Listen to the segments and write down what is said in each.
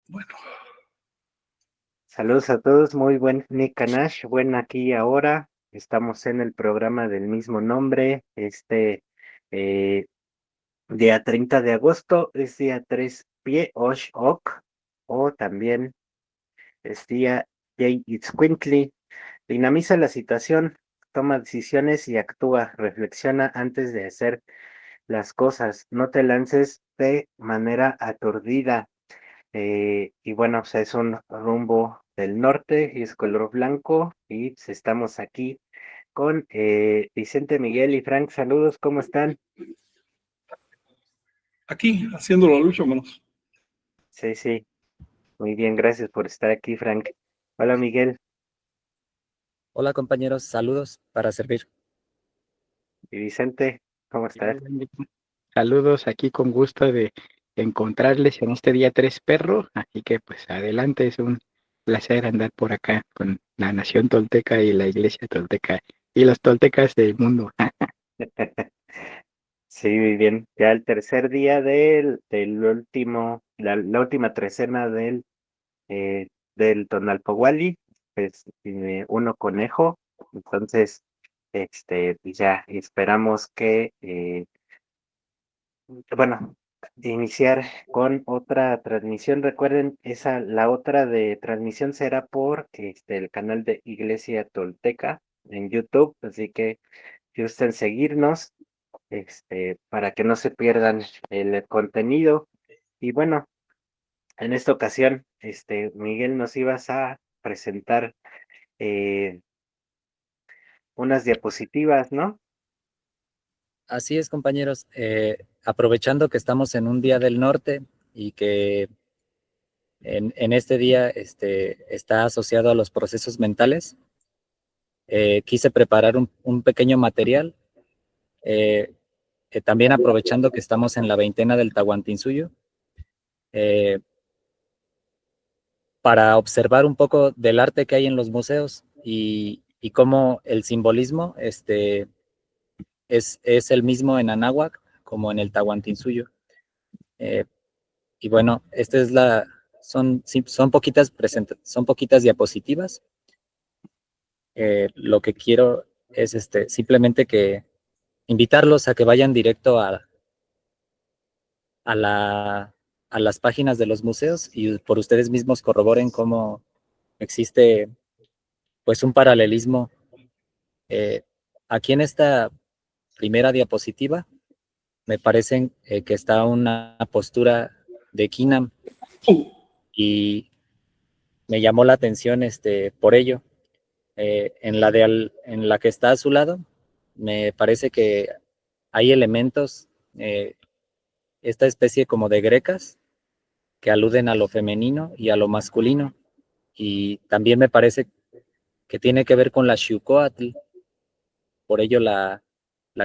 Bueno, Saludos a todos, muy buen Nick Kanash, buen aquí y ahora. Estamos en el programa del mismo nombre. Eh, día 30 de agosto es día 3 Pie Osh Ok, o también es día Jay Itzcuintli. Dinamiza la situación, toma decisiones y actúa. Reflexiona antes de hacer las cosas. No te lances de manera aturdida. Y bueno, o sea, es un rumbo del norte y es color blanco y pues, estamos aquí con Vicente, Miguel y Frank. Saludos, ¿cómo están? aquí haciendo la lucha, hermanos. Sí, sí, muy bien, gracias por estar aquí, Frank. Hola, Miguel Hola compañeros, saludos para servir. y Vicente, ¿cómo estás? Saludos, aquí con gusto de encontrarles en este día 3 perro, así que pues adelante, es un placer andar por acá con la nación tolteca y la iglesia tolteca y los toltecas del mundo. Sí, muy bien. Ya el tercer día del último, la última trecena del Tonalpohualli, pues uno conejo. Entonces, pues ya esperamos que, bueno, iniciar con otra transmisión. Recuerden, la otra de transmisión será por el canal de Iglesia Tolteca en YouTube, así que si gusten seguirnos, para que no se pierdan el contenido. Y bueno, en esta ocasión, Miguel, nos ibas a presentar eh, unas diapositivas, ¿no? Así es compañeros, aprovechando que estamos en un día del norte y que en este día está asociado a los procesos mentales, quise preparar un pequeño material, también aprovechando que estamos en la veintena del Tahuantinsuyo, eh, para observar un poco del arte que hay en los museos y cómo el simbolismo es el mismo en Anáhuac como en el Tahuantinsuyo. Eh, y bueno, son poquitas diapositivas. Lo que quiero es simplemente que invitarlos a que vayan directo a, la, a las páginas de los museos y por ustedes mismos corroboren cómo existe pues un paralelismo. Eh, Aquí en esta primera diapositiva me parece que está una postura de Kinam y me llamó la atención por ello. En la que está a su lado, me parece que hay elementos, esta especie como de grecas, que aluden a lo femenino y a lo masculino. Y también me parece que tiene que ver con la Xiucoatl, por ello la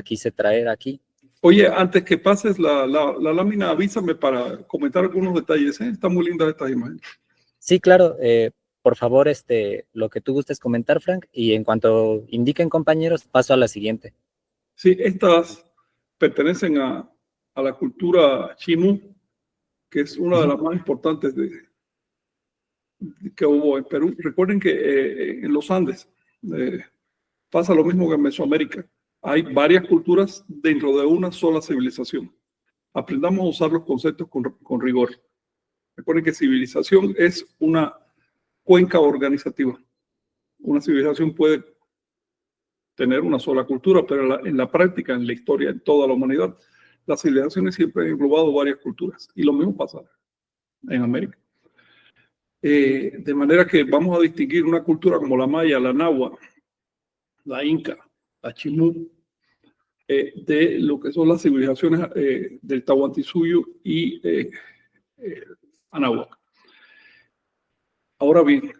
quise traer aquí. Oye, antes que pases la lámina, avísame para comentar algunos detalles, ¿eh? Están muy lindas estas imágenes. Sí, claro, por favor, lo que tú gustes comentar, Frank, y en cuanto indiquen compañeros, paso a la siguiente. Sí, estas pertenecen a la cultura chimú, que es una de las más importantes que hubo en Perú. Recuerden que en los Andes pasa lo mismo que en Mesoamérica. Hay varias culturas dentro de una sola civilización. Aprendamos a usar los conceptos con rigor. Recuerden que civilización es una cuenca organizativa. Una civilización puede tener una sola cultura, pero en la práctica, en la historia, en toda la humanidad, las civilizaciones siempre han englobado varias culturas. Y lo mismo pasa en América. De manera que vamos a distinguir una cultura como la maya, la nahua, la inca, la chimú, de lo que son las civilizaciones del Tahuantinsuyo y Anáhuac. Ahora bien,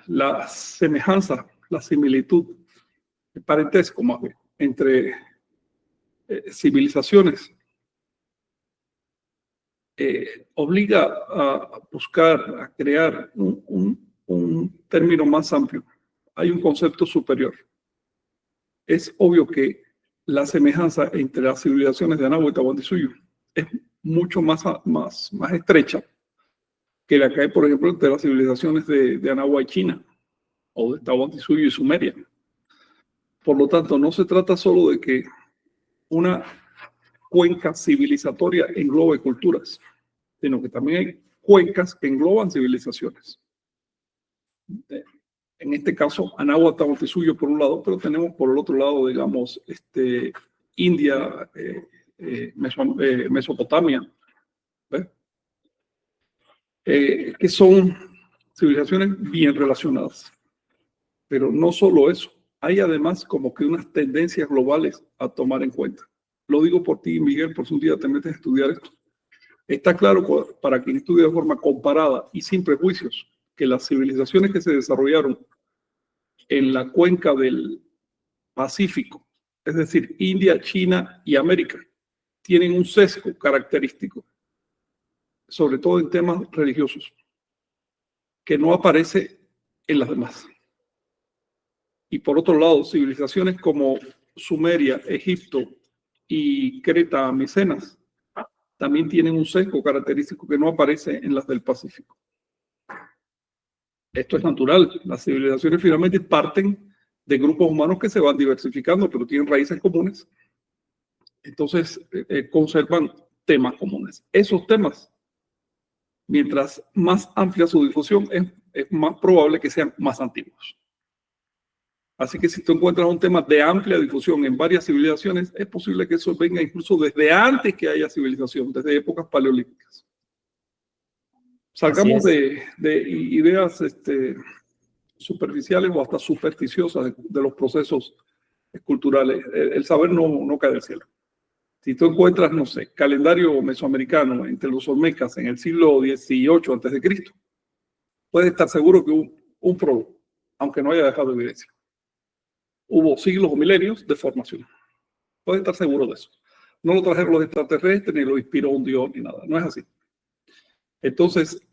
la semejanza, la similitud, el parentesco más bien, entre civilizaciones obliga a buscar, a crear un término más amplio. Hay un concepto superior. Es obvio que la semejanza entre las civilizaciones de Anáhuac y Tahuantinsuyo es mucho más estrecha que la que hay, por ejemplo, entre las civilizaciones de Anáhuac y China, o de Tahuantinsuyo y Sumeria. Por lo tanto, no se trata solo de que una cuenca civilizatoria englobe culturas, sino que también hay cuencas que engloban civilizaciones. En este caso, Anáhuac, Tahuantinsuyo por un lado, pero tenemos por el otro lado, digamos, India, Mesopotamia, que son civilizaciones bien relacionadas. Pero no solo eso, hay además como que unas tendencias globales a tomar en cuenta. Lo digo por ti, Miguel, por si un día te metes a estudiar esto. Está claro para quien estudia de forma comparada y sin prejuicios que las civilizaciones que se desarrollaron en la cuenca del Pacífico, es decir, India, China y América, tienen un sesgo característico, sobre todo en temas religiosos, que no aparece en las demás. Y por otro lado, civilizaciones como Sumeria, Egipto y Creta, Micenas, también tienen un sesgo característico que no aparece en las del Pacífico. Esto es natural. Las civilizaciones finalmente parten de grupos humanos que se van diversificando, pero tienen raíces comunes. Entonces, conservan temas comunes. Esos temas, mientras más amplia su difusión, es más probable que sean más antiguos. Así que si tú encuentras un tema de amplia difusión en varias civilizaciones, es posible que eso venga incluso desde antes que haya civilización, desde épocas paleolíticas. Salgamos de ideas superficiales o hasta supersticiosas de los procesos culturales. El saber no cae del cielo. Si tú encuentras, no sé, calendario mesoamericano entre los olmecas en el siglo XVIII a.C., puedes estar seguro que hubo un prólogo, aunque no haya dejado evidencia. Hubo siglos o milenios de formación. Puedes estar seguro de eso. No lo trajeron los extraterrestres, ni lo inspiró un dios, ni nada. No es así. Entonces,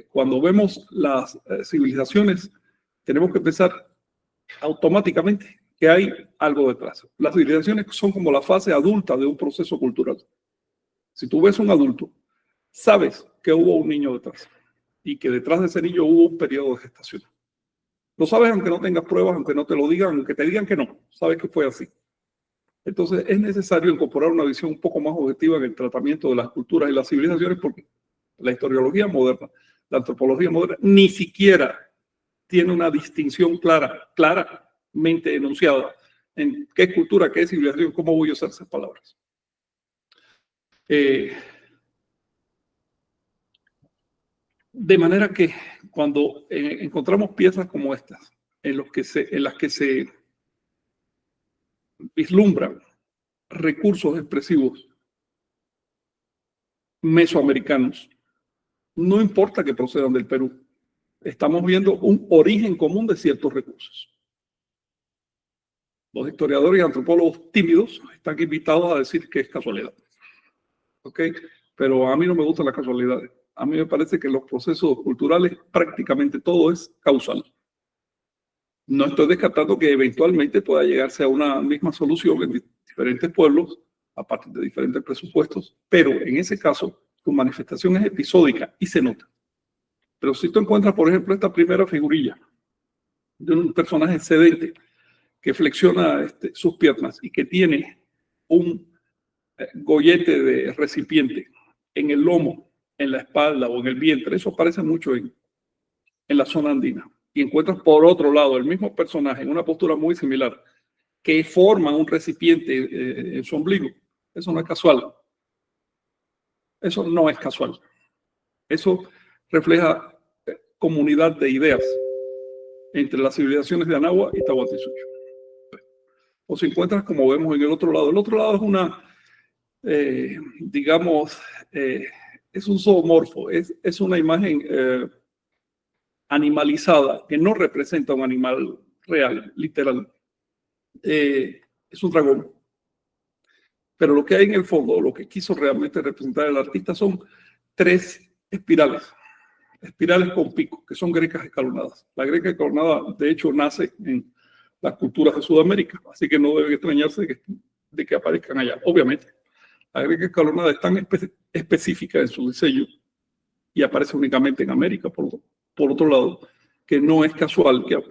cuando vemos las civilizaciones, tenemos que pensar automáticamente que hay algo detrás. Las civilizaciones son como la fase adulta de un proceso cultural. Si tú ves un adulto, sabes que hubo un niño detrás y que detrás de ese niño hubo un periodo de gestación. Lo sabes aunque no tengas pruebas, aunque no te lo digan, aunque te digan que no. Sabes que fue así. Entonces es necesario incorporar una visión un poco más objetiva en el tratamiento de las culturas y las civilizaciones, porque la historiología moderna, la antropología moderna, ni siquiera tiene una distinción claramente enunciada en qué es cultura, qué es civilización, cómo voy a usar esas palabras. De manera que cuando encontramos piezas como estas, en las que se vislumbran recursos expresivos mesoamericanos, no importa que procedan del Perú, estamos viendo un origen común de ciertos recursos. Los historiadores y antropólogos tímidos están invitados a decir que es casualidad. ¿Ok? Pero a mí no me gustan las casualidades. A mí me parece que en los procesos culturales prácticamente todo es causal. No estoy descartando que eventualmente pueda llegarse a una misma solución en diferentes pueblos a partir de diferentes presupuestos, pero en ese caso tu manifestación es episódica y se nota. Pero si tú encuentras, por ejemplo, esta primera figurilla de un personaje sedente que flexiona sus piernas y que tiene un gollete de recipiente en el lomo, en la espalda o en el vientre, eso aparece mucho en la zona andina. Y encuentras por otro lado el mismo personaje en una postura muy similar que forma un recipiente en su ombligo. Eso no es casual. Eso no es casual. Eso refleja comunidad de ideas entre las civilizaciones de Anáhuac y Tahuantinsuyo. O si encuentras, como vemos en el otro lado es una, digamos, es un zoomorfo, es una imagen animalizada que no representa un animal real, literal. Es un dragón. Pero lo que hay en el fondo, lo que quiso realmente representar el artista son tres espirales con pico, que son grecas escalonadas. La greca escalonada, de hecho, nace en las culturas de Sudamérica, así que no debe extrañarse de que aparezcan allá. Obviamente, la greca escalonada es tan específica en su diseño y aparece únicamente en América, por otro lado, que no es casual que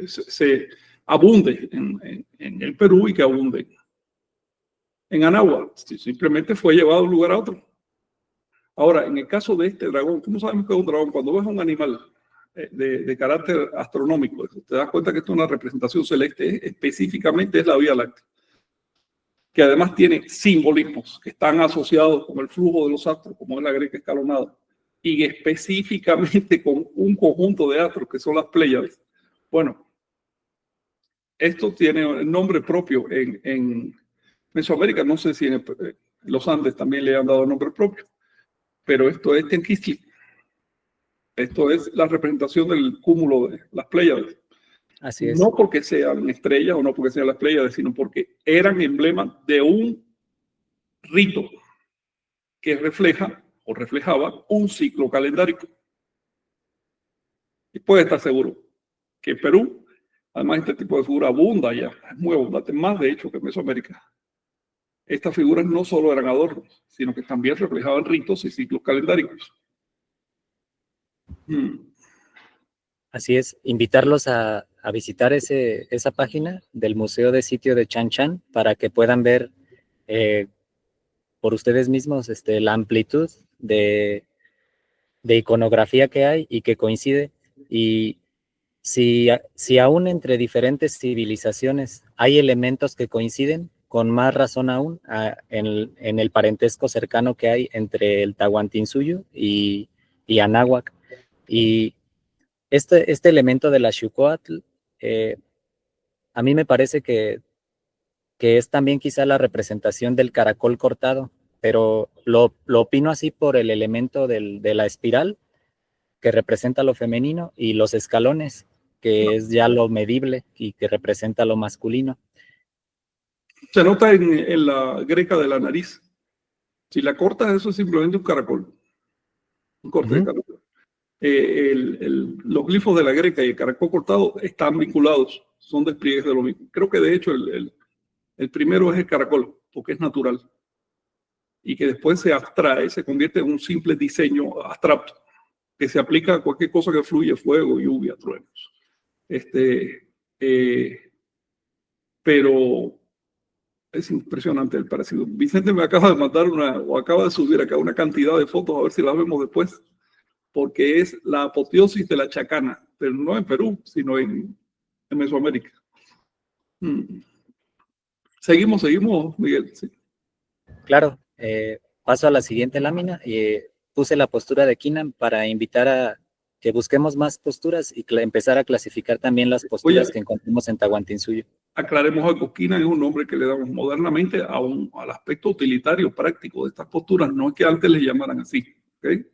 se abunde en el Perú y que abunde en Anáhuac. Simplemente fue llevado de un lugar a otro. Ahora, en el caso de este dragón, ¿cómo sabemos que es un dragón? Cuando ves un animal de carácter astronómico, te das cuenta que esto es una representación celeste, específicamente es la Vía Láctea, que además tiene simbolismos que están asociados con el flujo de los astros, como es la Greca escalonada, y específicamente con un conjunto de astros que son las Pléyades. Bueno, esto tiene nombre propio en Mesoamérica, no sé si en los Andes también le han dado nombre propio, pero esto es Tenquistli. Esto es la representación del cúmulo de las Pléyades. Así es. No porque sean estrellas o no porque sean las Pléyades, sino porque eran emblemas de un rito que refleja o reflejaba un ciclo calendárico. Y puede estar seguro que en Perú, además, este tipo de figura abunda ya, es muy abundante, más de hecho que en Mesoamérica. Estas figuras no solo eran adornos, sino que también reflejaban ritos y ciclos calendáricos. Así es, invitarlos a visitar esa página del Museo de Sitio de Chan Chan para que puedan ver por ustedes mismos la amplitud de iconografía que hay y que coincide. Y si aún entre diferentes civilizaciones hay elementos que coinciden, con más razón aún en el parentesco cercano que hay entre el Tahuantinsuyo y Anáhuac. Y este elemento de la Xucoatl, a mí me parece que es también quizá la representación del caracol cortado, pero lo opino así por el elemento de la espiral, que representa lo femenino, y los escalones, que es ya lo medible y que representa lo masculino. Se nota en la greca de la nariz. Si la cortas, eso es simplemente un caracol. Un corte de caracol. Los glifos de la greca y el caracol cortado están vinculados, son despliegues de lo mismo. Creo que de hecho el primero es el caracol, porque es natural. Y que después se abstrae, se convierte en un simple diseño abstracto, que se aplica a cualquier cosa que fluye, fuego, lluvia, truenos. Pero es impresionante el parecido. Vicente me acaba de mandar acaba de subir acá una cantidad de fotos, a ver si las vemos después, porque es la apoteosis de la chacana, pero no en Perú, sino en Mesoamérica. Seguimos, Miguel. Sí. Claro, paso a la siguiente lámina. Puse la postura de Kinan para invitar a que busquemos más posturas y empezar a clasificar también las posturas que encontramos en Tahuantinsuyo. Aclaremos algo, Kinan es un nombre que le damos modernamente al aspecto utilitario, práctico de estas posturas. No es que antes les llamaran así, ¿okay?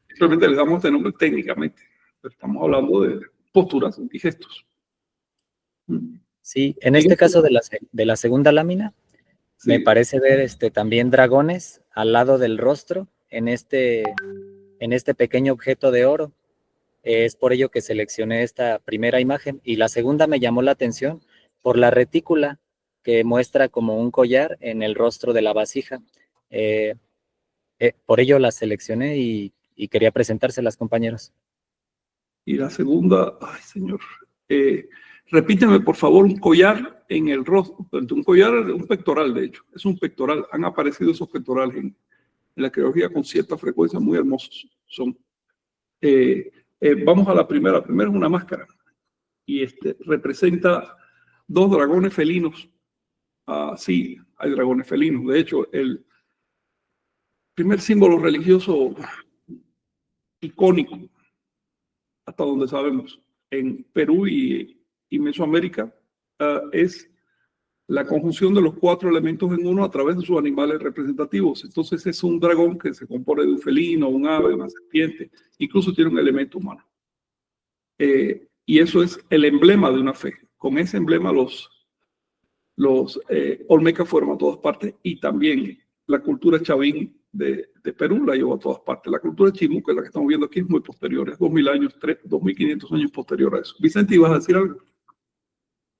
Simplemente les damos este nombre técnicamente. Pero estamos hablando de posturas y gestos. Sí, en este caso de la segunda lámina, sí, me parece ver también dragones al lado del rostro en este pequeño objeto de oro. Es por ello que seleccioné esta primera imagen, y la segunda me llamó la atención por la retícula que muestra como un collar en el rostro de la vasija. Por ello la seleccioné y quería presentárselas, compañeros. Y la segunda, ay señor, repíteme por favor, un collar en el rostro, un collar, un pectoral de hecho, es un pectoral. Han aparecido esos pectorales en la arqueología con cierta frecuencia, muy hermosos son. Vamos a la primera. Primero es una máscara y representa dos dragones felinos. Sí, hay dragones felinos. De hecho, el primer símbolo religioso icónico, hasta donde sabemos, en Perú y Mesoamérica, es la conjunción de los 4 elementos en uno a través de sus animales representativos. Entonces es un dragón que se compone de un felino, un ave, una serpiente, incluso tiene un elemento humano. Y eso es el emblema de una fe. Con ese emblema los olmecas fueron a todas partes, y también la cultura chavín de Perú la llevó a todas partes. La cultura chimú, que es la que estamos viendo aquí, es muy posterior, es 2000 años, 2500 años posterior a eso. Vicente, ¿ibas a decir algo?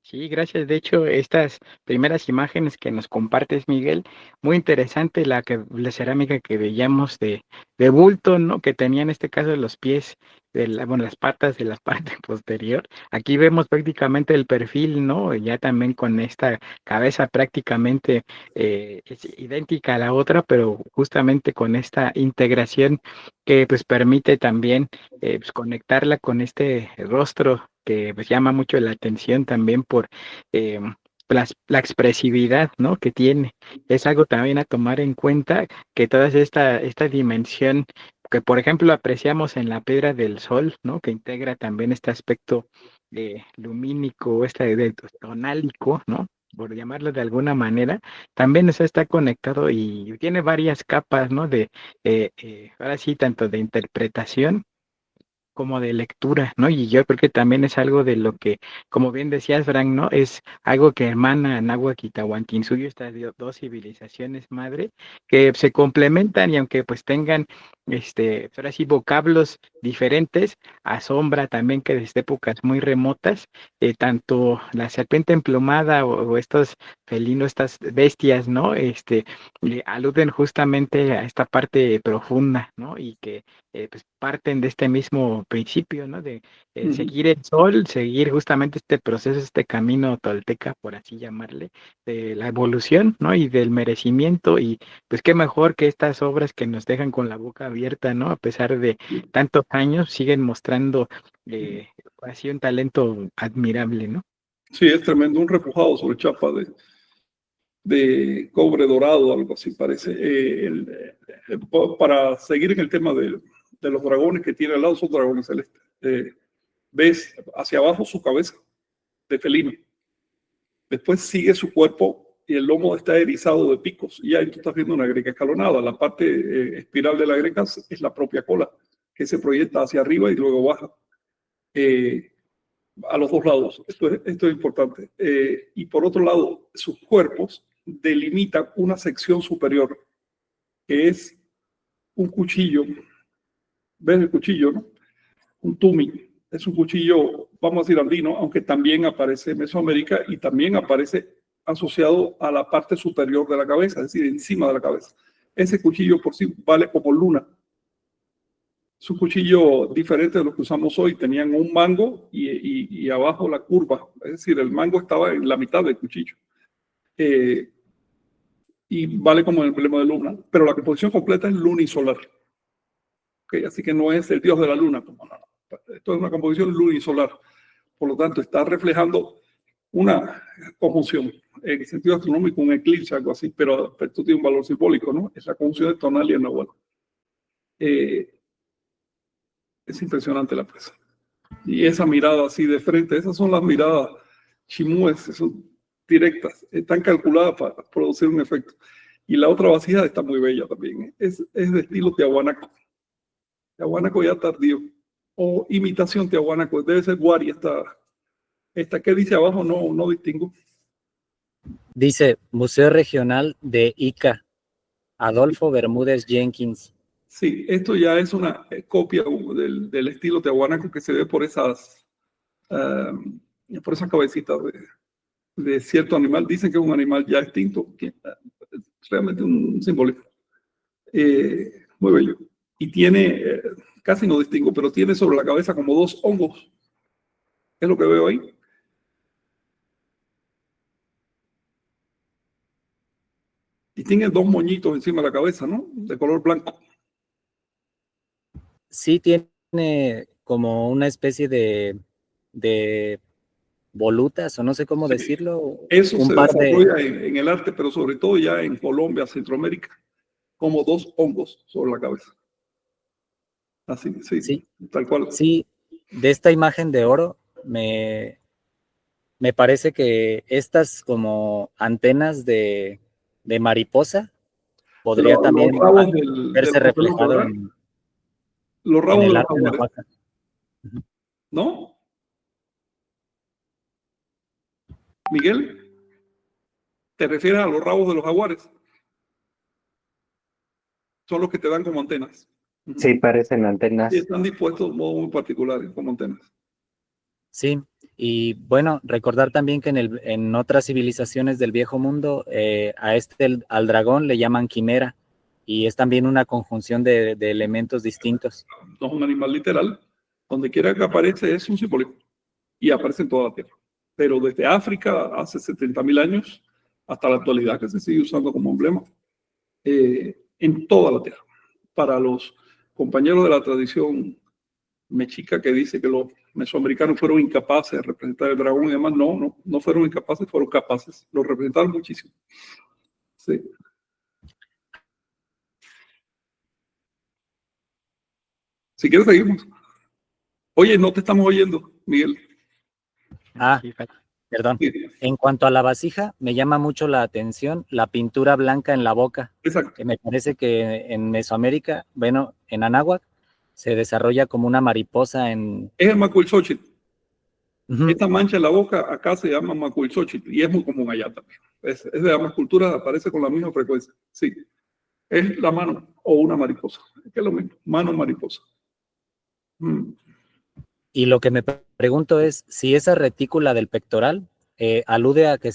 Sí, gracias. De hecho, estas primeras imágenes que nos compartes, Miguel, muy interesante la cerámica que veíamos de bulto, ¿no? Que tenía en este caso los pies, bueno, las patas de la parte posterior. Aquí vemos prácticamente el perfil, ¿no? Ya también con esta cabeza prácticamente es idéntica a la otra, pero justamente con esta integración que pues permite también pues, conectarla con este rostro que pues llama mucho la atención también por eh, la expresividad, ¿no? Que tiene. Es algo también a tomar en cuenta que toda esta dimensión que, por ejemplo, apreciamos en la Piedra del Sol, ¿no? Que integra también este aspecto lumínico, de tonálico, ¿no? Por llamarlo de alguna manera, también eso está conectado y tiene varias capas, ¿no? Ahora sí, tanto de interpretación como de lectura, ¿no? Y yo creo que también es algo de lo que, como bien decías, Frank, ¿no? Es algo que hermana Náhuatl y Tahuantinsuyo, estas dos civilizaciones madre, que se complementan y aunque pues tengan, ahora sí, vocablos diferentes, asombra también que desde épocas muy remotas, tanto la serpiente emplumada o estos felinos, estas bestias, ¿no? Le aluden justamente a esta parte profunda, ¿no? Y que pues parten de este mismo principio, ¿no? De seguir el sol, seguir justamente este proceso, este camino tolteca, por así llamarle, de la evolución, ¿no? Y del merecimiento, y pues qué mejor que estas obras que nos dejan con la boca abierta, ¿no? A pesar de tantos años, siguen mostrando así un talento admirable, ¿no? Sí, es tremendo, un repujado sobre chapa de cobre dorado, algo así parece. Para seguir en el tema de los dragones que tiene al lado, son dragones celestes. Ves hacia abajo su cabeza de felino. Después sigue su cuerpo y el lomo está erizado de picos. Y ahí tú estás viendo una greca escalonada. La parte espiral de la greca es la propia cola, que se proyecta hacia arriba y luego baja. A los dos lados. Esto es importante. Y por otro lado, sus cuerpos delimitan una sección superior, que es un cuchillo. ¿Ves el cuchillo, no? Un tumi. Es un cuchillo, vamos a decir, andino, aunque también aparece en Mesoamérica y también aparece asociado a la parte superior de la cabeza, es decir, encima de la cabeza. Ese cuchillo por sí vale como luna. Es un cuchillo diferente de los que usamos hoy. Tenían un mango y abajo la curva. Es decir, el mango estaba en la mitad del cuchillo. Y vale como el emblema de luna. Pero la composición completa es lunisolar. ¿Okay? Así que no es el dios de la luna. Esto es una composición lunisolar. Por lo tanto, está reflejando una conjunción. En sentido astronómico, un eclipse, algo así. Pero esto tiene un valor simbólico, ¿no? Es la conjunción de tonal y el nahuatl. Es impresionante la presa. Y esa mirada así de frente, esas son las miradas chimúes, son directas, están calculadas para producir un efecto. Y la otra vasija está muy bella también, ¿eh? Es de estilo tiahuanaco. Tiahuanaco ya tardío. O imitación tiahuanaco, debe ser guari esta que dice abajo, no distingo. Dice Museo Regional de Ica, Adolfo Bermúdez Jenkins. Sí, esto ya es una copia del estilo tiahuanaco que se ve por esas cabecitas de cierto animal. Dicen que es un animal ya extinto, que es realmente un simbolismo. Muy bello. Y tiene, casi no distingo, pero tiene sobre la cabeza como dos hongos. Es lo que veo ahí. Y tiene dos moñitos encima de la cabeza, ¿no? De color blanco. Sí, tiene como una especie de volutas, o no sé cómo Sí. decirlo. Eso Un se par de... desarrolla en el arte, pero sobre todo ya en Colombia, Centroamérica, como dos hongos sobre la cabeza. Así, sí, Sí, tal cual. sí, de esta imagen de oro me parece que estas como antenas de mariposa podría Los también rabos de verse los ocelotes, reflejado ¿verdad? Los en rabos de el los arte jaguares, nahuatl. Ujú. ¿no? Miguel, ¿te refieres a los rabos de los jaguares? Son los que te dan como antenas. Sí, parecen Y antenas. están dispuestos de modo muy particular como antenas. Sí, y bueno, recordar también que en otras civilizaciones del viejo mundo, al dragón le llaman quimera, y es también una conjunción de elementos distintos. No es un animal literal. Donde quiera que aparece es un simbolismo y aparece en toda la Tierra. Pero desde África, hace 70.000 años, hasta la actualidad, que se sigue usando como emblema, en toda la Tierra. Para los compañeros de la tradición mexica que dice que los mesoamericanos fueron incapaces de representar el dragón y demás, no fueron incapaces, fueron capaces. Lo representaron muchísimo. Sí. Si quieres, seguimos. Oye, no te estamos oyendo, Miguel. Ah, Sí, perdón. Sí, En cuanto a la vasija, me llama mucho la atención la pintura blanca en la boca, exacto. que me parece que en Mesoamérica, bueno, en Anáhuac, se desarrolla como una mariposa en... Es el Macuilxóchitl. Ujú. Esta mancha en la boca acá se llama Macuilxóchitl y es muy común allá también. Es de ambas culturas, aparece con la misma frecuencia. Sí, es la mano o una mariposa. Es que es lo mismo, mano mariposa. Mm. Y lo que me pregunto es si esa retícula del pectoral alude a que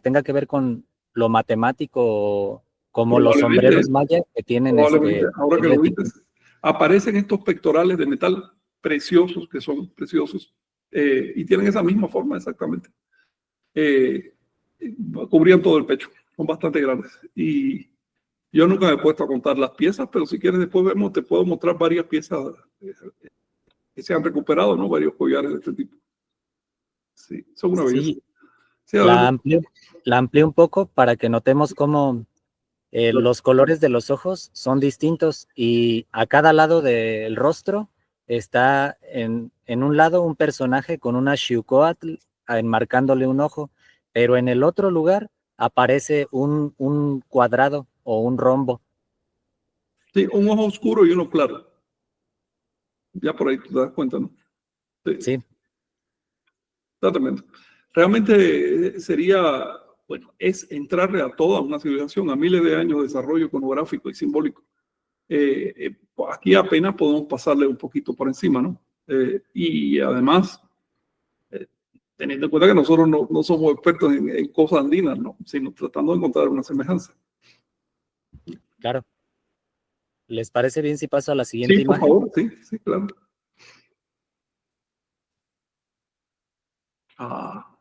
tenga que ver con lo matemático, como los Probablemente, sombreros mayas que tienen probablemente, ahora que lo retícula. dices, aparecen estos pectorales de metal preciosos, que son preciosos, y tienen esa misma forma exactamente. Eh, Cubrían todo el pecho, son bastante grandes. Y yo nunca me he puesto a contar las piezas, pero si quieres después vemos, te puedo mostrar varias piezas que se han recuperado, ¿no? Varios collares de este tipo. Sí, son una belleza. Sí, Sí, la adelante. amplío un poco para que notemos cómo los colores de los ojos son distintos y a cada lado del rostro está en un lado un personaje con una Xiucoatl enmarcándole un ojo, pero en el otro lugar aparece un cuadrado o un rombo. Sí, un ojo oscuro y uno claro. Ya por ahí te das cuenta, ¿no? Sí, Sí, está tremendo. Realmente sería, bueno, es entrarle a toda una civilización, a miles de años de desarrollo iconográfico y simbólico. Aquí apenas podemos pasarle un poquito por encima, ¿no? Y además, eh, teniendo en cuenta que nosotros no somos expertos en cosas andinas, ¿no? Sino tratando de encontrar una semejanza. claro. ¿Les parece bien si paso a la Sí, siguiente por imagen? favor, sí, sí, claro. Ah,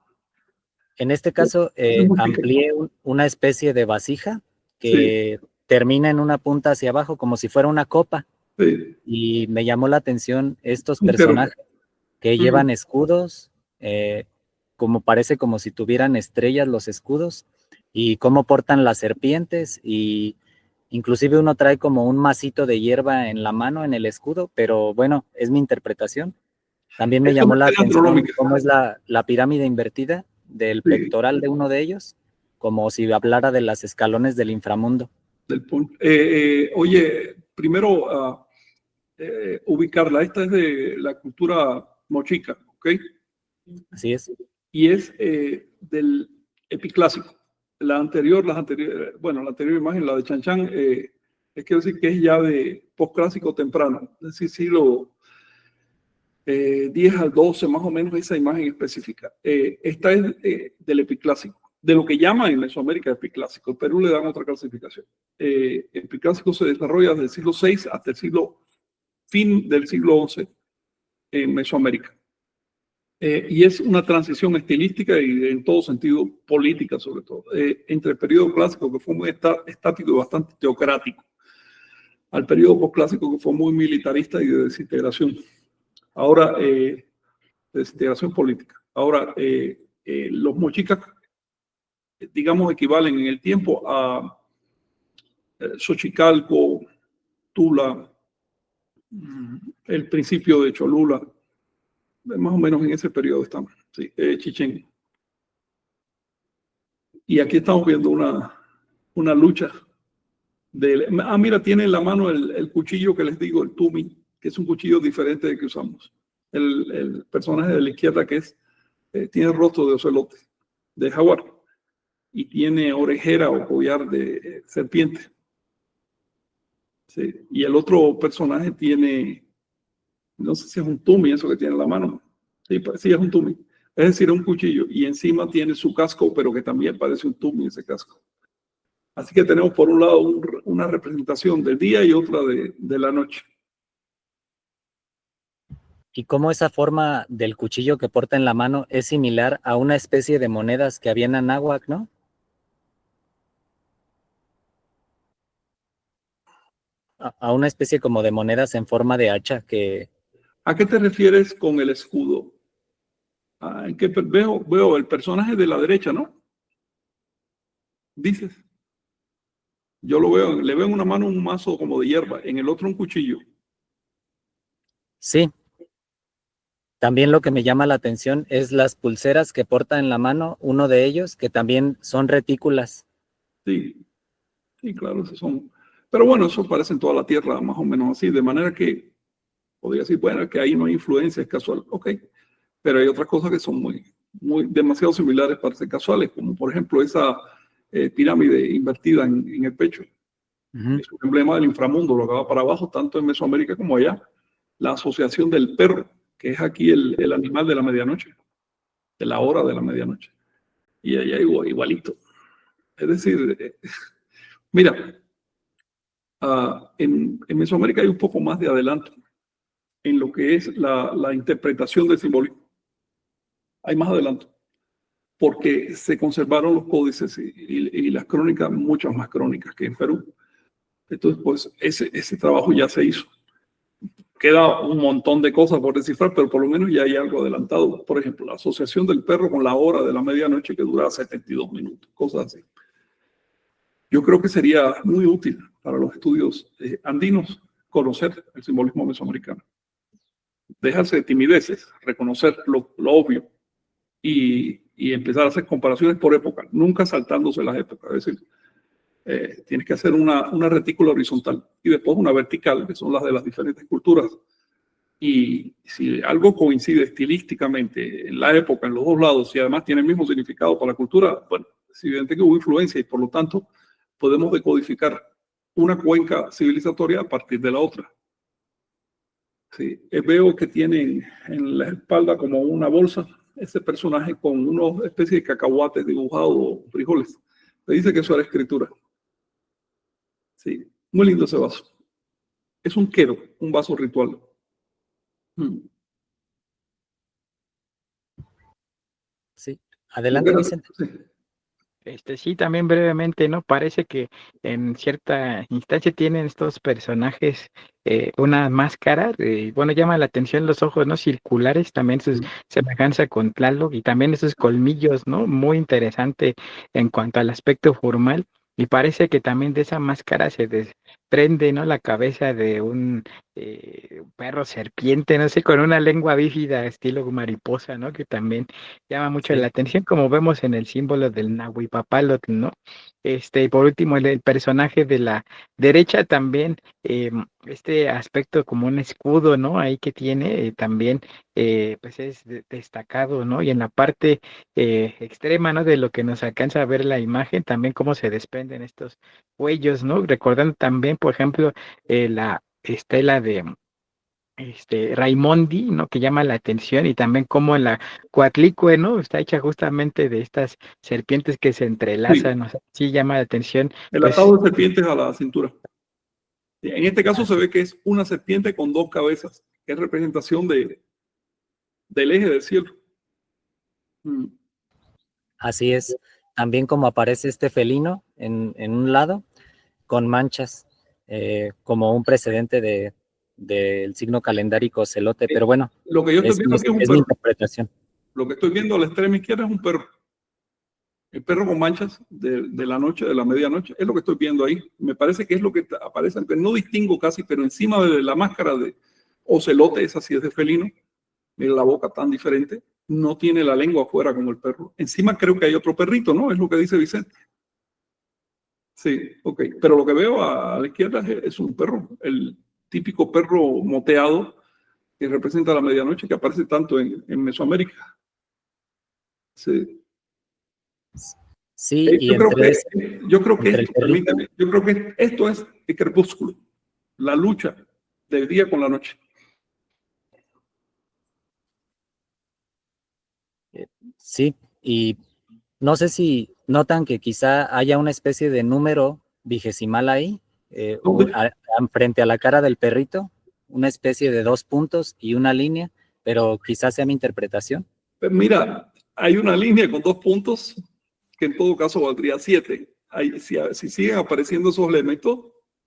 En este caso, es muy pequeño. amplié una especie de vasija Sí, que termina en una punta hacia abajo, como si fuera una copa, sí, y me llamó la atención estos un cerro. personajes que llevan escudos, como parece como si tuvieran estrellas los escudos, y cómo portan las serpientes, y inclusive uno trae como un masito de hierba en la mano, en el escudo, pero bueno, es mi interpretación. También me Eso llamó la es atención astronómica. cómo es la pirámide invertida del Sí, pectoral de uno de ellos, como si hablara de las escalones del inframundo. del punto. Oye, primero ubicarla. Esta es de la cultura mochica, ¿ok? Así es. Y es del epiclásico. Las anteriores, bueno, la anterior imagen, la de Chan Chan, es que decir que es ya de postclásico temprano, es decir, siglo 10 al 12, más o menos esa imagen específica. Esta es del epiclásico, de lo que llaman en Mesoamérica epiclásico. En Perú le dan otra clasificación. Epiclásico se desarrolla desde el siglo VI hasta el fin del siglo XI en Mesoamérica. Y es una transición estilística y en todo sentido política, sobre todo, entre el periodo clásico, que fue muy estático y bastante teocrático, al periodo postclásico, que fue muy militarista y de desintegración. Ahora, desintegración política. Ahora, los mochicas, digamos, equivalen en el tiempo a Xochicalco, Tula, el principio de Cholula, más o menos en ese periodo estamos, sí, Chichén. Y aquí estamos viendo una lucha. Mira, tiene en la mano el cuchillo que les digo, el tumi, que es un cuchillo diferente del que usamos. El personaje de la izquierda que tiene rostro de ocelote, de jaguar, y tiene orejera o collar de serpiente. Sí. Y el otro personaje tiene, no sé si es un tumi, eso que tiene en la mano, Sí, pues, sí, es un tumi. Es decir, es un cuchillo. Y encima tiene su casco, pero que también parece un tumi ese casco. Así que tenemos por un lado una representación del día y otra de la noche. Y cómo esa forma del cuchillo que porta en la mano es similar a una especie de monedas que había en Anáhuac, ¿no? A una especie como de monedas en forma de hacha que ¿A qué te refieres con el escudo? Ah, ¿en qué veo el personaje de la derecha, ¿no? Dices. Yo lo veo, le veo en una mano un mazo como de hierba, en el otro un cuchillo. sí. También lo que me llama la atención es las pulseras que porta en la mano uno de ellos, que también son retículas. Sí, sí, claro, esos son. Pero bueno, eso parece en toda la Tierra, más o menos así, de manera que podría decir, bueno, que ahí no hay influencia, es casual, ok. Pero hay otras cosas que son demasiado similares para ser casuales, como por ejemplo esa pirámide invertida en el pecho. Es un emblema del inframundo, lo que va para abajo, tanto en Mesoamérica como allá. La asociación del perro, que es aquí el animal de la medianoche, de la hora de la medianoche. Y allá igualito. Es decir, mira, en Mesoamérica hay un poco más de adelanto en lo que es la interpretación del simbolismo. Hay más adelanto, porque se conservaron los códices y las crónicas, muchas más crónicas que en Perú. Entonces, pues ese trabajo ya se hizo. Queda un montón de cosas por descifrar, pero por lo menos ya hay algo adelantado. Por ejemplo, la asociación del perro con la hora de la medianoche que dura 72 minutos, cosas así. Yo creo que sería muy útil para los estudios andinos conocer el simbolismo mesoamericano. Dejarse de timideces, reconocer lo obvio y empezar a hacer comparaciones por época, nunca saltándose las épocas. Es decir, tienes que hacer una retícula horizontal y después una vertical, que son las de las diferentes culturas. Y si algo coincide estilísticamente en la época, en los dos lados, y además tiene el mismo significado para la cultura, bueno, es evidente que hubo influencia y por lo tanto podemos decodificar una cuenca civilizatoria a partir de la otra. Sí, veo que tienen en la espalda como una bolsa ese personaje con una especie de cacahuates dibujados, frijoles. Me dice que eso era escritura. Sí, muy lindo ese vaso. Es un quero, un vaso ritual. Sí. Adelante, Vicente. Sí. Sí, también brevemente, ¿no? Parece que en cierta instancia tienen estos personajes una máscara, bueno, llama la atención los ojos, ¿no? Circulares, también su semejanza con Tlaloc y también esos colmillos, ¿no? Muy interesante en cuanto al aspecto formal. Y parece que también de esa máscara se desprende, ¿no? La cabeza de un perro serpiente, no sé, con una lengua bífida, estilo mariposa, ¿no? Que también llama mucho la atención, como vemos en el símbolo del Nahuipapalotl, ¿no? Y por último, el personaje de la derecha también, este aspecto como un escudo, ¿no? Ahí que tiene, también, pues es destacado, ¿no? Y en la parte extrema, ¿no? De lo que nos alcanza a ver la imagen, también cómo se desprenden estos cuellos, ¿no? Recordando también, por ejemplo, la estela de Raimondi, ¿no? Que llama la atención y también como en la Coatlicue, ¿no? Está hecha justamente de estas serpientes que se entrelazan, ¿no? Sí llama la atención, El pues. atado de serpientes a la cintura. En este caso se ve que es una serpiente con dos cabezas, que es representación del eje del cielo. Así es. También como aparece este felino en un lado, con manchas, como un precedente del signo calendárico celote, pero bueno, Lo que yo estoy viendo aquí es un mi perro. interpretación. Lo que estoy viendo a la extrema izquierda es un perro. El perro con manchas de la noche, de la medianoche, es lo que estoy viendo ahí. Me parece que es lo que aparece, aunque no distingo casi, pero encima de la máscara de ocelote, esa sí es de felino. Mira la boca tan diferente. No tiene la lengua afuera como el perro. Encima creo que hay otro perrito, ¿no? Es lo que dice Vicente. Sí, ok. Pero lo que veo a la izquierda es un perro, el típico perro moteado que representa la medianoche que aparece tanto en Mesoamérica. Sí. Sí, y Yo creo que entre el esto, perrito, permíteme, yo creo que esto es el crepúsculo, la lucha del día con la noche. Sí, y no sé si notan que quizá haya una especie de número vigesimal ahí, ¿Dónde? frente a la cara del perrito, una especie de 2 puntos y una línea, pero quizás sea mi interpretación. Pues mira, hay una línea con 2 puntos que en todo caso valdría 7. Si siguen apareciendo esos elementos,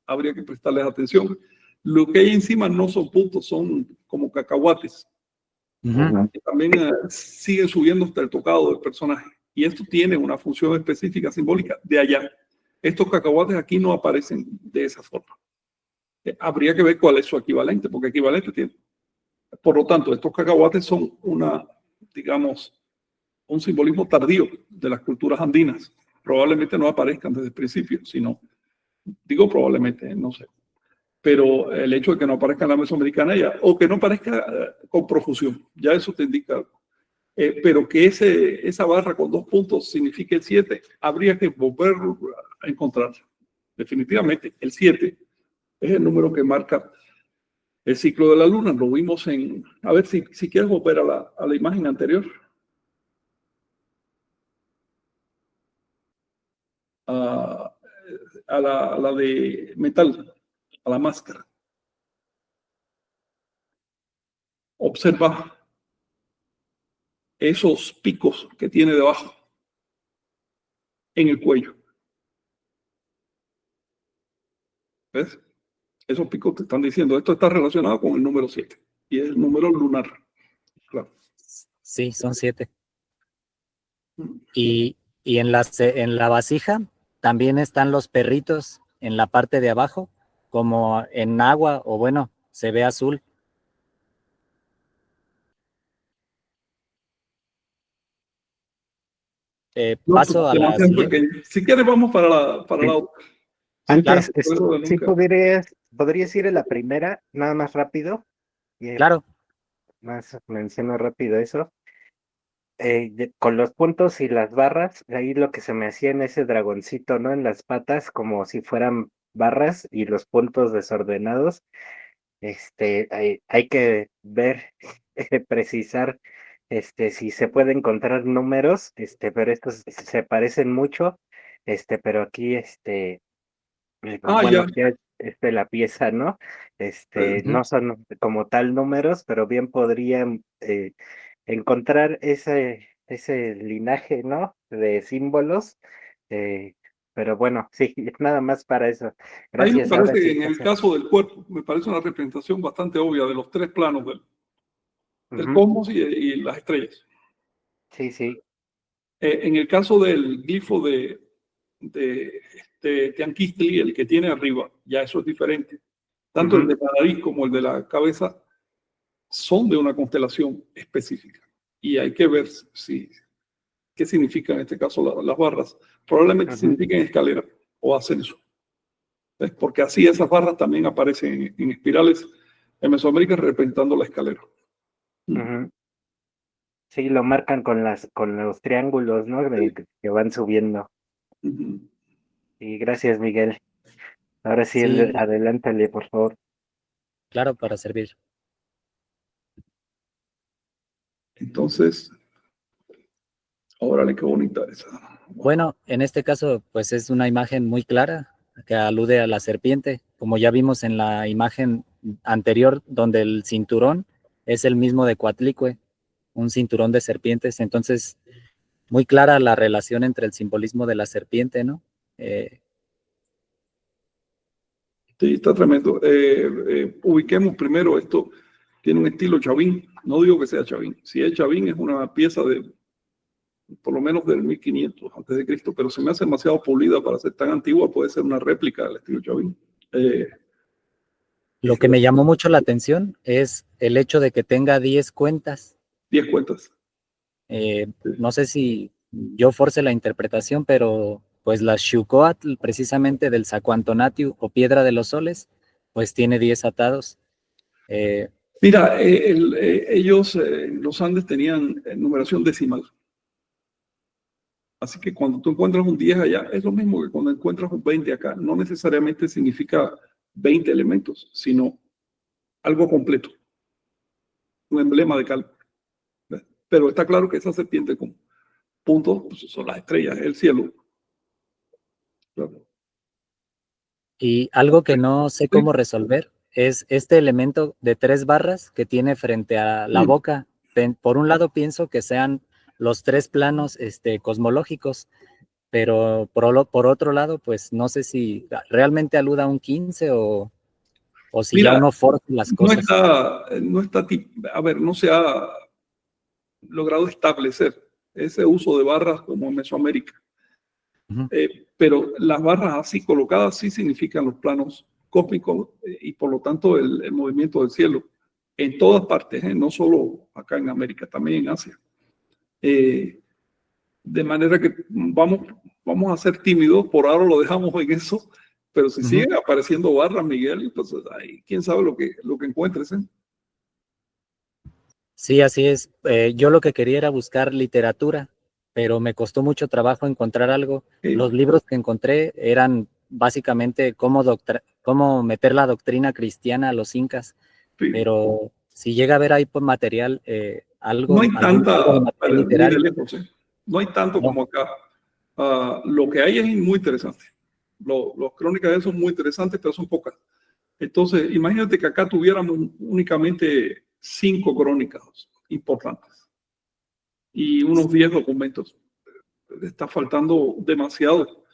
habría que prestarles atención. Lo que hay encima no son puntos, son como cacahuates. Ujú. Que también siguen subiendo hasta el tocado del personaje. Y esto tiene una función específica simbólica de allá. Estos cacahuates aquí no aparecen de esa forma. Habría que ver cuál es su equivalente, porque equivalente tiene. Por lo tanto, estos cacahuates son digamos, un simbolismo tardío de las culturas andinas. Probablemente no aparezcan desde el principio, sino, digo probablemente, no sé. Pero el hecho de que no aparezca en la mesoamericana ya, o que no aparezca con profusión, ya eso te indica algo. Pero que esa barra con 2 puntos signifique el 7, habría que volver a encontrarla. Definitivamente, el 7 es el número que marca el ciclo de la luna. Lo vimos a ver si quieres volver a la imagen anterior. A, a la de metal, a la máscara. Observa esos picos que tiene debajo en el cuello. ¿Ves? Esos picos te están diciendo, esto está relacionado con el número 7 y es el número lunar. Claro. Sí, son 7. Y en la vasija también están los perritos en la parte de abajo, como en agua, o bueno, se ve azul. No, Paso a la demasiado siguiente. pequeño. Si quieres, vamos para la otra. Sí, Claro, Antes, sí nunca. podrías ir a la primera, nada más rápido, y claro. más menciono rápido eso. Con los puntos y las barras, ahí lo que se me hacía en ese dragoncito, ¿no? En las patas, como si fueran barras y los puntos desordenados. Hay que ver, precisar, si se puede encontrar números, pero estos se parecen mucho, pero aquí, Ah, ya. bueno, ya la pieza, ¿no? Ujú. No son como tal números, pero bien podrían encontrar ese linaje, ¿no? De símbolos. eh, pero bueno, sí, nada más para eso. Ahí me Gracias, ahora parece que sí. en el caso del cuerpo, me parece una representación bastante obvia de los 3 planos del Ujú, cosmos y las estrellas. sí, sí. En el caso del glifo de Teanquistli, el que tiene arriba, ya eso es diferente. Tanto el Ujú, de la nariz como el de la cabeza son de una constelación específica. Y hay que ver qué significan en este caso las barras. Probablemente ujú, signifiquen escalera o ascenso. ¿Ves? Porque así esas barras también aparecen en espirales en Mesoamérica representando la escalera. ujú. Sí, lo marcan con los triángulos, ¿no? Que van subiendo. Ujú. Y gracias, Miguel. Ahora sí, Sí, adelántale, por favor. claro, para servir. Entonces, órale, qué bonita esa. Wow. Bueno, en este caso, pues es una imagen muy clara que alude a la serpiente, como ya vimos en la imagen anterior, donde el cinturón es el mismo de Coatlicue, un cinturón de serpientes. Entonces, muy clara la relación entre el simbolismo de la serpiente, ¿no? Eh, Sí, está tremendo. Ubiquemos primero esto. Tiene un estilo Chavín. No digo que sea Chavín. Si es Chavín, es una pieza de por lo menos del 1500 antes de Cristo, pero se me hace demasiado pulida para ser tan antigua. Puede ser una réplica del estilo Chavín. lo que me llamó mucho la atención es el hecho de que tenga 10 cuentas. 10 cuentas. No sé si yo force la interpretación, pero pues la Xucoatl, precisamente del Zacuantonatiu o Piedra de los Soles, pues tiene 10 atados. Eh, Mira, ellos, los Andes, tenían numeración decimal. Así que cuando tú encuentras un 10 allá, es lo mismo que cuando encuentras un 20 acá. No necesariamente significa 20 elementos, sino algo completo, un emblema de cálculo. Pero está claro que esa serpiente con puntos pues, son las estrellas, el cielo. Claro. Y algo que no sé cómo resolver es este elemento de 3 barras que tiene frente a la boca. Por un lado pienso que sean los 3 planos cosmológicos, pero por otro lado, pues no sé si realmente aluda a un 15 o si Mira, ya uno forza las cosas. A ver, no se ha logrado establecer ese uso de barras como en Mesoamérica. Ujú. Pero las barras así colocadas sí significan los planos cósmicos y por lo tanto el movimiento del cielo en todas partes, no solo acá en América, también en Asia. De manera que vamos a ser tímidos, por ahora lo dejamos en eso, pero si siguen apareciendo barras, Miguel, pues ahí quién sabe lo que encuentres. Sí, así es. Yo lo que quería era buscar literatura, pero me costó mucho trabajo encontrar algo. Los libros que encontré eran básicamente cómo meter la doctrina cristiana a los incas, Sí. pero si llega a haber ahí por material, No hay algo de material ni de literario. lejos, no hay tanto No. como acá. Lo que hay es muy interesante. Los crónicas de eso son muy interesantes, pero son pocas. Entonces, imagínate que acá tuviéramos únicamente 5 crónicas importantes y unos 10 documentos. Está faltando demasiado,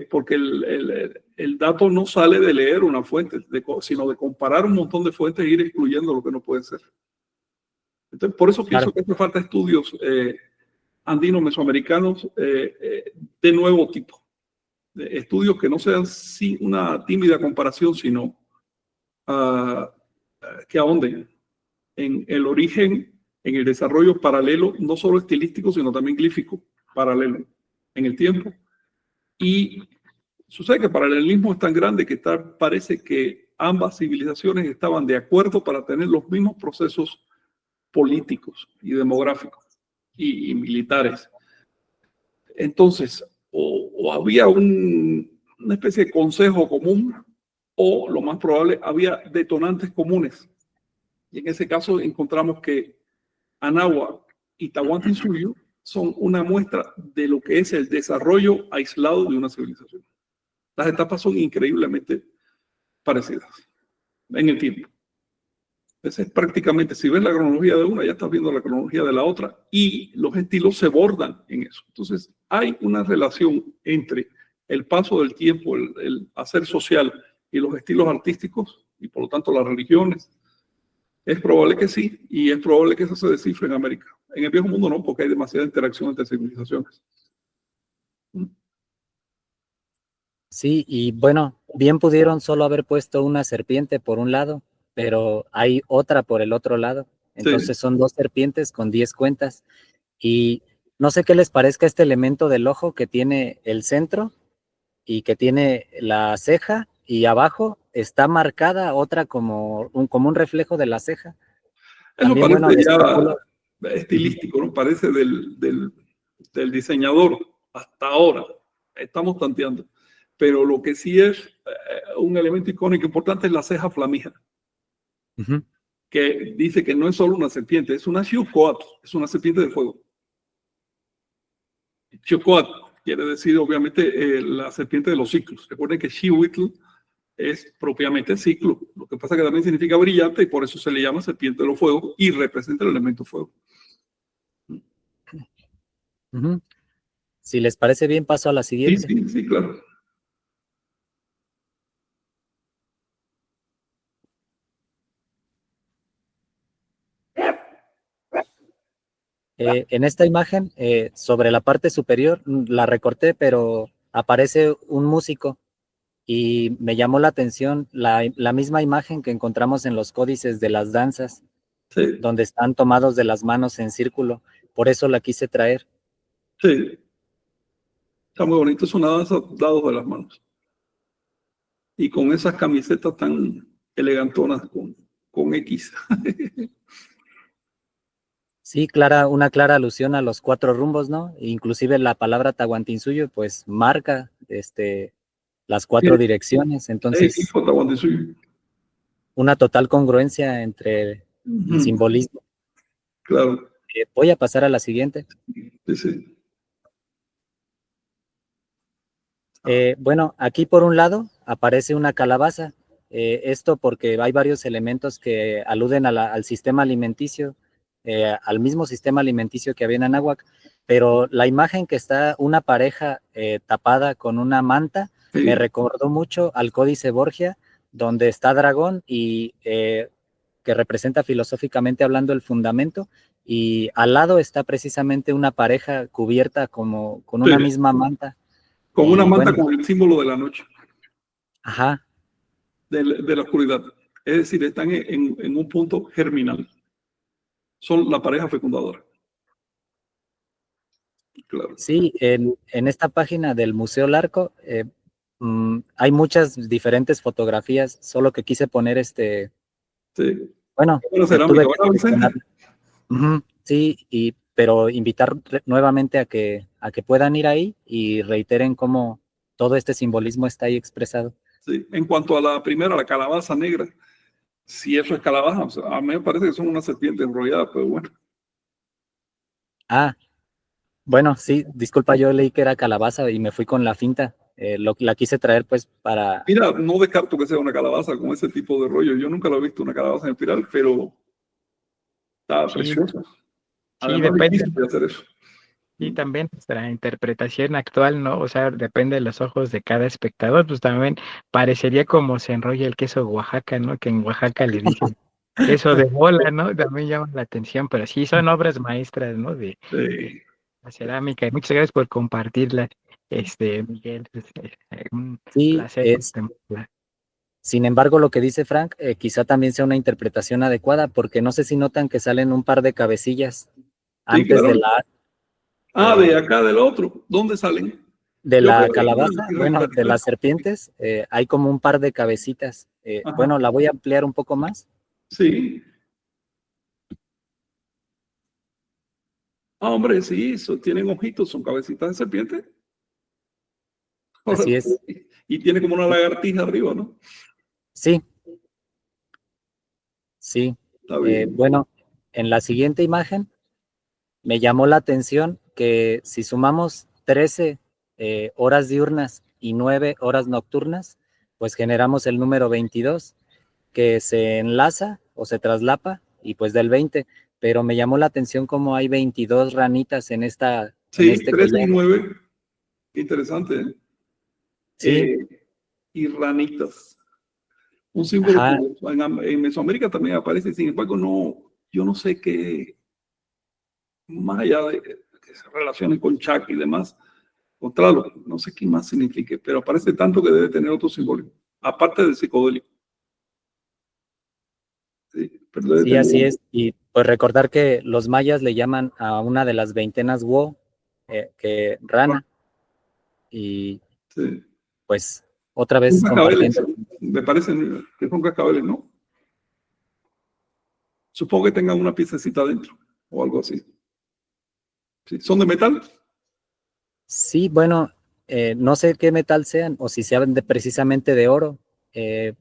porque el dato no sale de leer una fuente, sino de comparar un montón de fuentes e ir excluyendo lo que no puede ser. Entonces, por eso pienso que hace falta estudios andinos mesoamericanos de nuevo tipo. Estudios que no sean una tímida comparación, sino que ahonden en el origen, en el desarrollo paralelo, no solo estilístico, sino también glífico, paralelo en el tiempo. Y sucede que el paralelismo es tan grande que parece que ambas civilizaciones estaban de acuerdo para tener los mismos procesos políticos y demográficos y militares. Entonces, o había una especie de consejo común, o lo más probable, había detonantes comunes. Y en ese caso encontramos que Anáhuac y Tahuantinsuyo son una muestra de lo que es el desarrollo aislado de una civilización. Las etapas son increíblemente parecidas en el tiempo. Entonces, prácticamente, si ves la cronología de una, ya estás viendo la cronología de la otra y los estilos se bordan en eso. Entonces, hay una relación entre el paso del tiempo, el hacer social y los estilos artísticos y por lo tanto las religiones. Es probable que sí, y es probable que eso se descifre en América. En el viejo mundo no, porque hay demasiada interacción entre civilizaciones. Sí, y bueno, bien pudieron solo haber puesto una serpiente por un lado, pero hay otra por el otro lado. Entonces Sí. son 2 serpientes con 10 cuentas. Y no sé qué les parezca este elemento del ojo que tiene el centro y que tiene la ceja y abajo está marcada otra como un reflejo de la ceja. Eso También, bueno, parece especulo. ya estilístico, ¿no? Parece del diseñador hasta ahora. Estamos tanteando. Pero lo que sí es un elemento icónico importante es la ceja flamígera, que dice que no es solo una serpiente, es una Xiuhcoatl, es una serpiente de fuego. Xiuhcoatl quiere decir, obviamente, la serpiente de los ciclos. Recuerden que Xiuhtli es propiamente ciclo. Lo que pasa es que también significa brillante y por eso se le llama serpiente de los fuegos y representa el elemento fuego. Si les parece bien, paso a la siguiente. Sí, claro. En esta imagen, sobre la parte superior, la recorté, pero aparece un músico y me llamó la atención la misma imagen que encontramos en los códices de las danzas, Sí, donde están tomados de las manos en círculo. Por eso la quise traer. sí. Está muy bonito. Es una danza dados de las manos. Y con esas camisetas tan elegantonas con X. Sí, una clara alusión a los 4 rumbos, ¿no? Inclusive la palabra Tahuantinsuyo, pues marca las 4 direcciones. Entonces, una total congruencia entre el simbolismo. Claro. Voy a pasar a la siguiente. Sí, sí. Bueno, aquí por un lado aparece una calabaza. Esto porque hay varios elementos que aluden al sistema alimenticio, al mismo sistema alimenticio que había en Anáhuac, pero la imagen que está una pareja tapada con una manta me Sí. recordó mucho al Códice Borgia, donde está Dragón y que representa filosóficamente hablando el fundamento, y al lado está precisamente una pareja cubierta como con una Sí. misma manta. Con una Y manta bueno, con el símbolo de la noche, ajá, de la oscuridad. Es decir, están en un punto germinal. Son la pareja fecundadora. Claro. sí, en esta página del Museo Larco hay muchas diferentes fotografías, solo que quise poner Sí. bueno, Buena cerámica, tuve que ¿verdad, seleccionar. Vicente? Ujú, sí, pero invitar nuevamente a que puedan ir ahí y reiteren cómo todo este simbolismo está ahí expresado. Sí. En cuanto a la primera, la calabaza negra, si eso es calabaza, o sea, a mí me parece que son una serpiente enrollada, pero bueno. Ah, bueno, sí, disculpa, yo leí que era calabaza y me fui con la finta. La quise traer pues para... Mira, no descarto que sea una calabaza con ese tipo de rollo. Yo nunca lo he visto una calabaza en espiral, pero está Sí, preciosa. sí, Además, depende. difícil de hacer eso. Y también nuestra interpretación actual, ¿no? O sea, depende de los ojos de cada espectador, pues también parecería como se enrolla el queso Oaxaca, ¿no? Que en Oaxaca le dicen queso de bola, ¿no? También llama la atención, pero sí son obras maestras, ¿no? De Sí, la cerámica. Y muchas gracias por compartirlas, Miguel. Un Sí, placer. sin embargo, lo que dice Frank, quizá también sea una interpretación adecuada, porque no sé si notan que salen un par de cabecillas sí, antes claro. Ah, de eh, acá del otro. ¿Dónde salen? de Yo la veo ahí una calabaza, bueno, de las serpientes, hay como un par de cabecitas. Ajá. Bueno, la voy a ampliar un poco más. Sí. Ah, hombre, sí, tienen ojitos, son cabecitas de serpiente. Ahora Así es. sí. Y tiene como una lagartija arriba, ¿no? Sí, sí. Está bien. Bueno, en la siguiente imagen me llamó la atención que si sumamos 13 horas diurnas y 9 horas nocturnas, pues generamos el número 22, que se enlaza o se traslapa, y pues del 20, pero me llamó la atención cómo hay 22 ranitas en Sí, este 13 y collar. 9. Interesante, ¿eh? Sí, Y ranitas. Un símbolo ajá, que en Mesoamérica también aparece, sin embargo, no, yo no sé qué, más allá de que se relacione con Chuck y demás, contrario, no sé qué más signifique, pero aparece tanto que debe tener otro símbolo, aparte del psicodélico. Sí, pero debe sí, así tener. es. Y pues recordar que los mayas le llaman a una de las veintenas wo, que rana, y Sí. pues otra Son vez cascabeles, compartiendo. me parecen que son cascabeles, ¿no? Supongo que tengan una piececita dentro o algo así. Sí. ¿Son de metal? Sí, bueno, no sé qué metal sean o si sean precisamente de oro. Eh,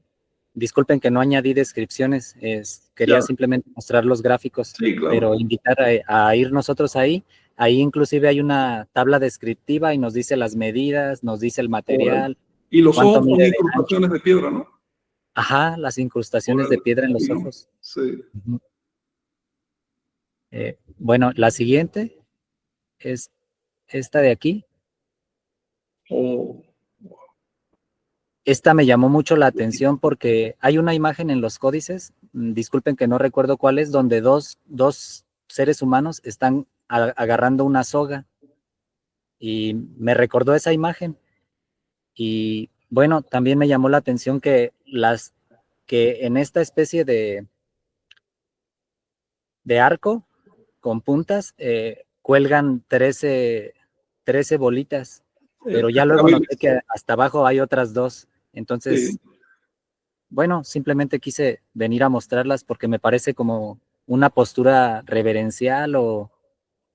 Disculpen que no añadí descripciones, Ya, quería simplemente mostrar los gráficos, sí, claro. pero invitar a ir nosotros ahí. Ahí inclusive hay una tabla descriptiva y nos dice las medidas, nos dice el Órale. material, Y los cuánto ojos son mide de ancho. incrustaciones de piedra, ¿no? Ajá, las incrustaciones de Órale. piedra en los Fino. ojos. Sí. Ujú. Bueno, la siguiente es esta de aquí. O Esta me llamó mucho la atención porque hay una imagen en los códices, disculpen que no recuerdo cuál es, donde dos seres humanos están agarrando una soga, y me recordó esa imagen. Y bueno, también me llamó la atención que en esta especie de arco con puntas cuelgan 13 bolitas, pero ya luego noté cascabeles. que hasta abajo hay otras dos. Entonces, Sí. bueno, simplemente quise venir a mostrarlas porque me parece como una postura reverencial, o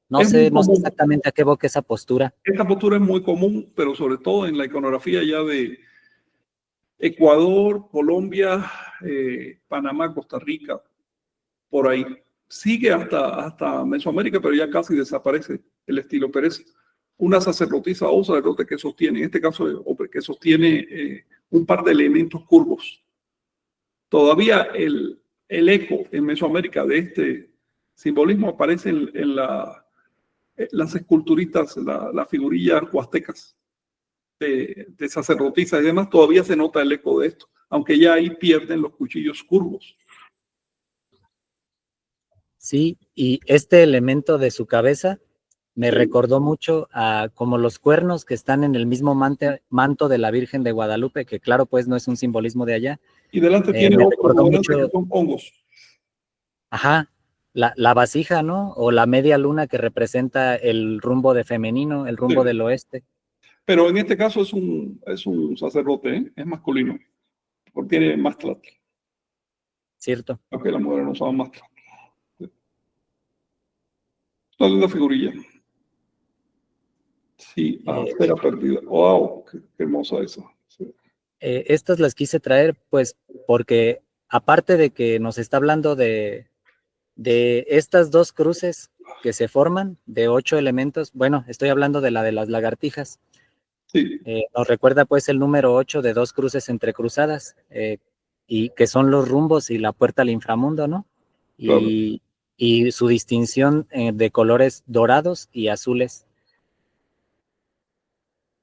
Es muy no sé común. exactamente a qué evoca esa postura. Esta postura es muy común, pero sobre todo en la iconografía ya de Ecuador, Colombia, Panamá, Costa Rica, por ahí. sigue hasta Mesoamérica, pero ya casi desaparece el estilo Pérez. Una sacerdotisa o sacerdote que sostiene, en este caso, hombre, que sostiene un par de elementos curvos. Todavía el eco en Mesoamérica de este simbolismo aparece en las esculturistas, las figurillas huastecas de sacerdotisas y demás. Todavía se nota el eco de esto, aunque ya ahí pierden los cuchillos curvos. Sí, y este elemento de su cabeza me recordó mucho a como los cuernos que están en el mismo manto de la Virgen de Guadalupe, que claro, pues no es un simbolismo de allá. Y delante tiene Me otro recordó delante mucho, que son hongos. ajá, la vasija, ¿no? O la media luna que representa el rumbo de femenino, el rumbo Sí. del oeste. Pero en este caso es un sacerdote, ¿eh? Es masculino, porque tiene más tlatl, ¿Cierto? aunque las mujeres no usaban más tlatl. Una linda figurilla. Sí, cera perdida. ¡Wow! Qué hermosa esa. Sí. Estas las quise traer, pues, porque aparte de que nos está hablando de estas dos cruces que se forman, de 8 elementos, bueno, estoy hablando de la de las lagartijas. Sí. Nos recuerda pues el número 8 de 2 cruces entrecruzadas, y que son los rumbos y la puerta al inframundo, ¿no? Claro. Y su distinción de colores dorados y azules.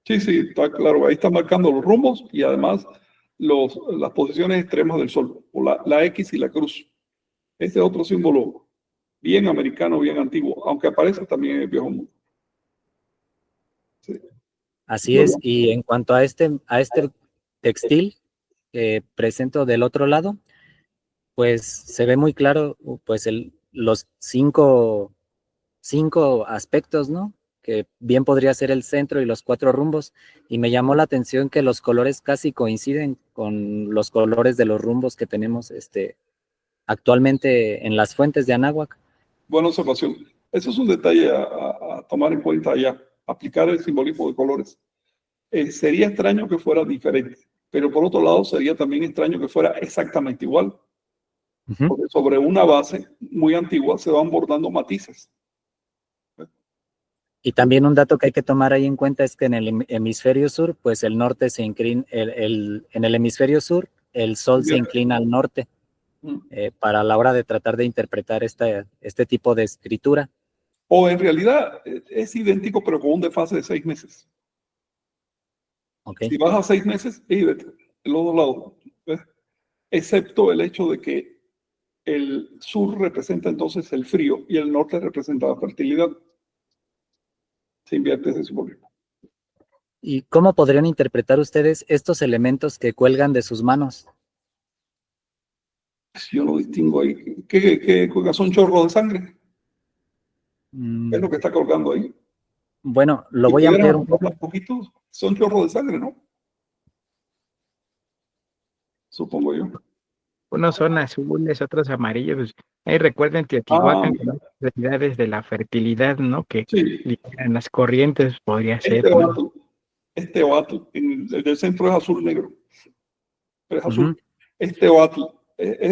Sí, sí, está claro. Ahí está marcando los rumbos y además las posiciones extremas del sol, o la X y la cruz. Este es otro símbolo bien americano, bien antiguo, aunque aparece también en el Viejo Mundo. Sí. Así es, y en cuanto a este textil que presento del otro lado, pues se ve muy claro pues los cinco aspectos, ¿no? Que bien podría ser el centro y los 4 rumbos, y me llamó la atención que los colores casi coinciden con los colores de los rumbos que tenemos actualmente en las fuentes de Anáhuac. Buena observación. Eso es un detalle a tomar en cuenta ya, aplicar el simbolismo de colores. Sería extraño que fuera diferente, pero por otro lado sería también extraño que fuera exactamente igual, porque sobre una base muy antigua se van bordando matices. Y también un dato que hay que tomar ahí en cuenta es que en el hemisferio sur, pues el norte se inclina, en el hemisferio sur, el sol se inclina al norte, para la hora de tratar de interpretar este tipo de escritura. O en realidad es idéntico, pero con un desfase de 6 meses. Okay. Si vas a 6 meses, es idéntico, en los dos lados. ¿Ves? Excepto el hecho de que el sur representa entonces el frío y el norte representa la fertilidad. Se invierte ese simbolismo. ¿Y cómo podrían interpretar ustedes estos elementos que cuelgan de sus manos? Yo lo distingo ahí. ¿Qué son chorros de sangre? ¿Qué es lo que está colgando ahí? Bueno, lo voy a ampliar un poquito. Son chorros de sangre, ¿no? Supongo yo. Unos son azules, otros amarillos. Pues, ahí recuerden Teotihuacán, las deidades de la fertilidad, ¿no? Que sí. En las corrientes podría ser. Este oatl, el del centro es azul-negro. Es azul. Este oatl,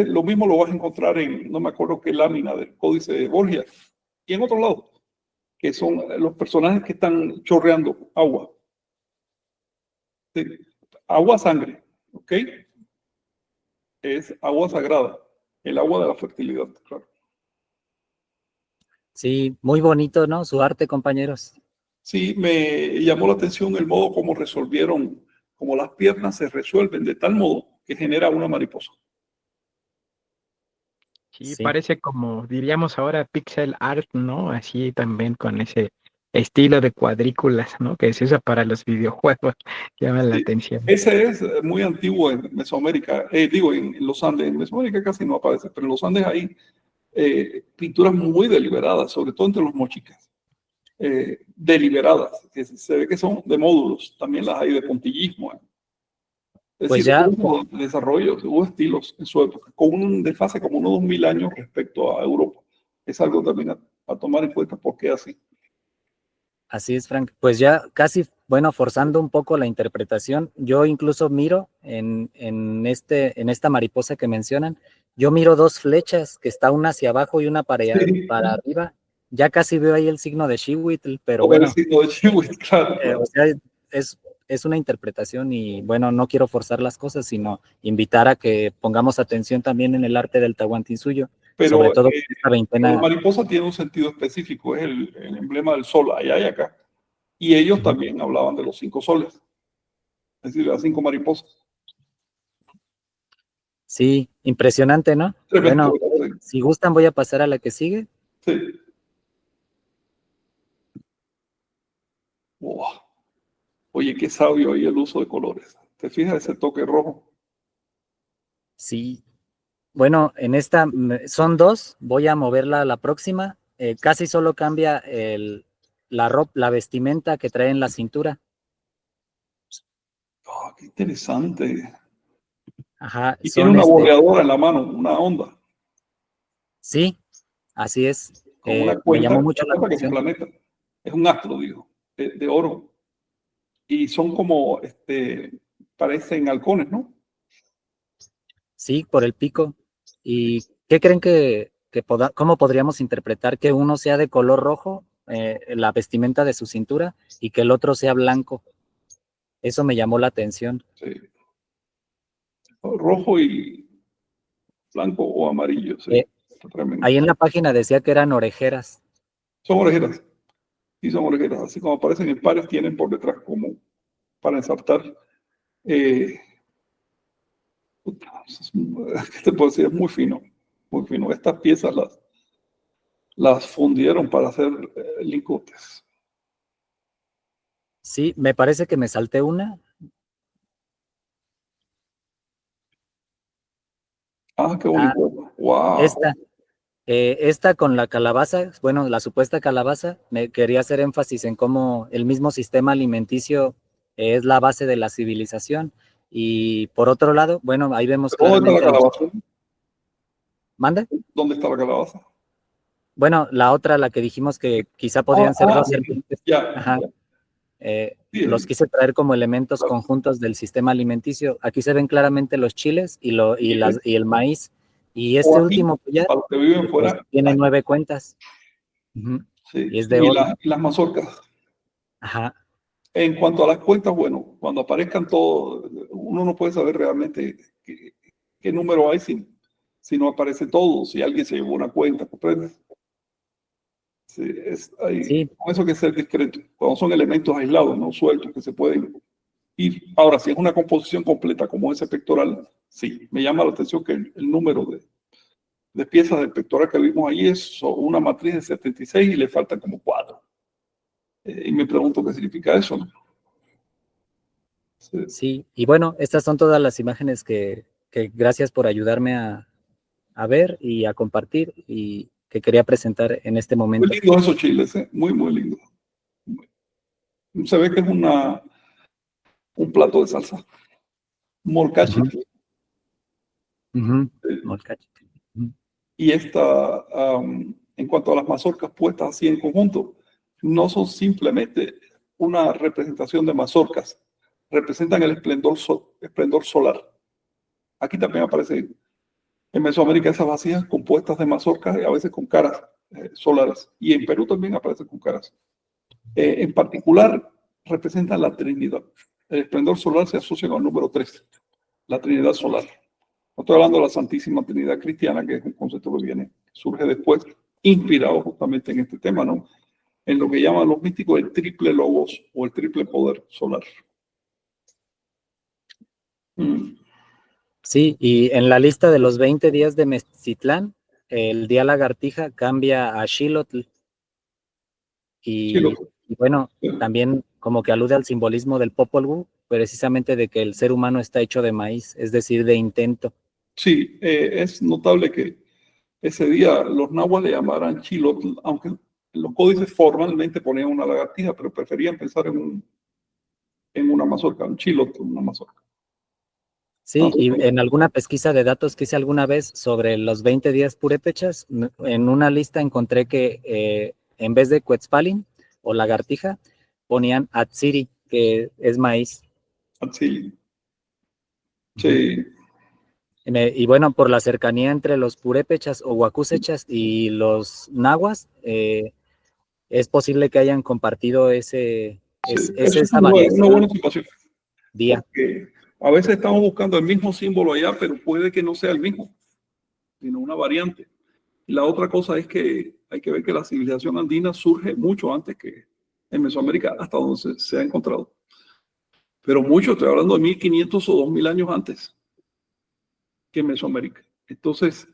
lo mismo lo vas a encontrar en, no me acuerdo qué lámina del Códice de Borgia, y en otro lado, que son los personajes que están chorreando agua. Sí. Agua, sangre, ¿ok? Es agua sagrada, el agua de la fertilidad, claro. Sí, muy bonito, ¿no? Su arte, compañeros. Sí, me llamó la atención el modo como resolvieron, como las piernas se resuelven de tal modo que genera una mariposa. Sí, parece como, diríamos ahora, pixel art, ¿no? Así también con ese estilo de cuadrículas, ¿no? Que se usa para los videojuegos, llama la atención. Ese es muy antiguo en Mesoamérica, digo, en los Andes. En Mesoamérica casi no aparece, pero en los Andes hay pinturas muy deliberadas, sobre todo entre los mochicas. Deliberadas, que se ve que son de módulos, también las hay de puntillismo. Es pues decir, ya hubo desarrollos, hubo estilos en su época, con un desfase como unos 2000 años respecto a Europa. Es algo también a tomar en cuenta porque así. Así es, Frank. Pues ya casi, bueno, forzando un poco la interpretación, yo incluso miro en esta mariposa que mencionan, yo miro dos flechas, que está una hacia abajo y una Sí. para arriba. Ya casi veo ahí el signo de Xihuitl, pero O el bueno, signo de Chihuahua, claro, claro. o sea, es una interpretación y bueno, no quiero forzar las cosas, sino invitar a que pongamos atención también en el arte del Tahuantinsuyo, sobre Pero todo esta la veintena. mariposa tiene un sentido específico, es el emblema del sol allá y acá. Y ellos también hablaban de los 5 soles, es decir, las 5 mariposas. Sí, impresionante, ¿no? Tremendo, Bueno, ¿verdad? si gustan voy a pasar a la que sigue. Sí. Wow. Oye, qué sabio ahí el uso de colores. ¿Te fijas ese toque rojo? Sí, bueno, en esta son dos, voy a moverla a la próxima. Casi solo cambia la ropa, la vestimenta que trae en la cintura. Ah, qué interesante. Ajá, Y tiene una boleadora en la mano, una onda, sí, así es. con una Me cuenta, llamó una mucho la cuenta como atención. planeta. Es un astro, digo, de oro. Y son como, parecen halcones, ¿no? Sí, por el pico. ¿Y qué creen cómo podríamos interpretar que uno sea de color rojo, la vestimenta de su cintura, y que el otro sea blanco? Eso me llamó la atención. Sí. Rojo y blanco o amarillo, sí. Eh, Está tremendo. Ahí en la página decía que eran orejeras. Son orejeras. Sí, son orejeras. Así como aparecen en pares, tienen por detrás como para ensartar. Eh, ¿Qué te puedo decir? Es muy fino, muy fino. Estas piezas las fundieron para hacer lingotes. Sí, me parece que me salté una. Ah, qué Ah, bonito. Wow. esta con la calabaza, bueno, la supuesta calabaza, me quería hacer énfasis en cómo el mismo sistema alimenticio es la base de la civilización. Y por otro lado, bueno, ahí vemos ¿Dónde está la claramente los... calabaza? ¿Manda? ¿Dónde está la calabaza? Bueno, la otra, la que dijimos que quizá Ah, podrían ser dos serpientes. ya, Ajá. ya. Sí, Los quise traer como elementos claro. conjuntos del sistema alimenticio. Aquí se ven claramente los chiles y el maíz. Y O este aquí, último collar, para los que viven pues fuera, tiene aquí. 9 cuentas. Ujú. Sí. Y es de oro. Y las mazorcas. Ajá. En cuanto a las cuentas, bueno, cuando aparezcan todos, uno no puede saber realmente qué número hay si no aparece todo, si alguien se llevó una cuenta, ¿comprendes? Sí, Sí, con eso hay que ser discreto, cuando son elementos aislados, no sueltos, que se pueden ir. Ahora, si es una composición completa como ese pectoral, sí, me llama la atención que el número de piezas del pectoral que vimos ahí es una matriz de 76 y le faltan como 4. Y me pregunto qué significa eso, ¿no? Sí. sí. Y bueno, estas son todas las imágenes que gracias por ayudarme a ver y a compartir y que quería presentar en este Muy momento. lindo esos chiles, muy, muy lindo. Se ve que es un plato de salsa. Molcachi. Ujú, ujú. Molcachi. Ujú. Y en cuanto a las mazorcas puestas así en conjunto, no son simplemente una representación de mazorcas, representan el esplendor solar. Aquí también aparecen en Mesoamérica esas vasijas compuestas de mazorcas y a veces con caras solares. Y en Perú también aparecen con caras. En particular, representan la Trinidad. El esplendor solar se asocia con el número 3, la Trinidad solar. No estoy hablando de la Santísima Trinidad cristiana, que es un concepto que surge después, inspirado justamente en este tema, ¿no? En lo que llaman los místicos el triple logos o el triple poder solar. Mm. Sí, y en la lista de los 20 días de Meztitlán, el día lagartija cambia a Xilotl Sí, y bueno, también como que alude al simbolismo del Popol Vuh, precisamente de que el ser humano está hecho de maíz, es decir, de intento. sí, es notable que ese día los nahuas le llamaran chilotl, aunque los códices formalmente ponían una lagartija, pero preferían pensar en una mazorca, un chilotl, una mazorca. Sí, y en alguna pesquisa de datos que hice alguna vez sobre los 20 días purépechas, en una lista encontré que en vez de Quetzalin o lagartija, ponían Atziri, que es maíz. Atzili. Ujú. Sí, Y bueno, por la cercanía entre los purépechas o huacusechas y los nahuas, es posible que hayan compartido Sí, eso es esa una buena variación situación, día. porque a veces estamos buscando el mismo símbolo allá, pero puede que no sea el mismo, sino una variante. Y la otra cosa es que hay que ver que la civilización andina surge mucho antes que en Mesoamérica, hasta donde se ha encontrado. Pero mucho, estoy hablando de 1500 o 2000 años antes que en Mesoamérica. Entonces,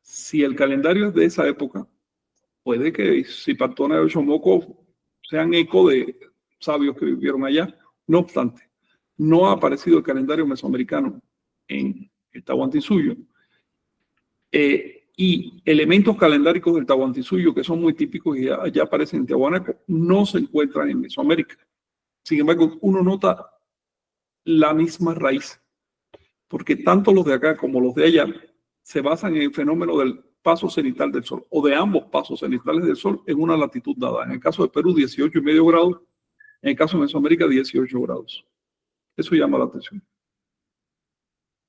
si el calendario es de esa época, puede que Zipantona y Ochomoco sean eco de sabios que vivieron allá. No obstante, no ha aparecido el calendario mesoamericano en el Tahuantinsuyo. Y elementos calendáricos del Tahuantinsuyo que son muy típicos y ya aparecen en Tiahuanaco, no se encuentran en Mesoamérica. Sin embargo, uno nota la misma raíz, porque tanto los de acá como los de allá se basan en el fenómeno del paso cenital del Sol, o de ambos pasos cenitales del Sol en una latitud dada. En el caso de Perú, 18,5 grados, en el caso de Mesoamérica, 18 grados. Eso llama la atención.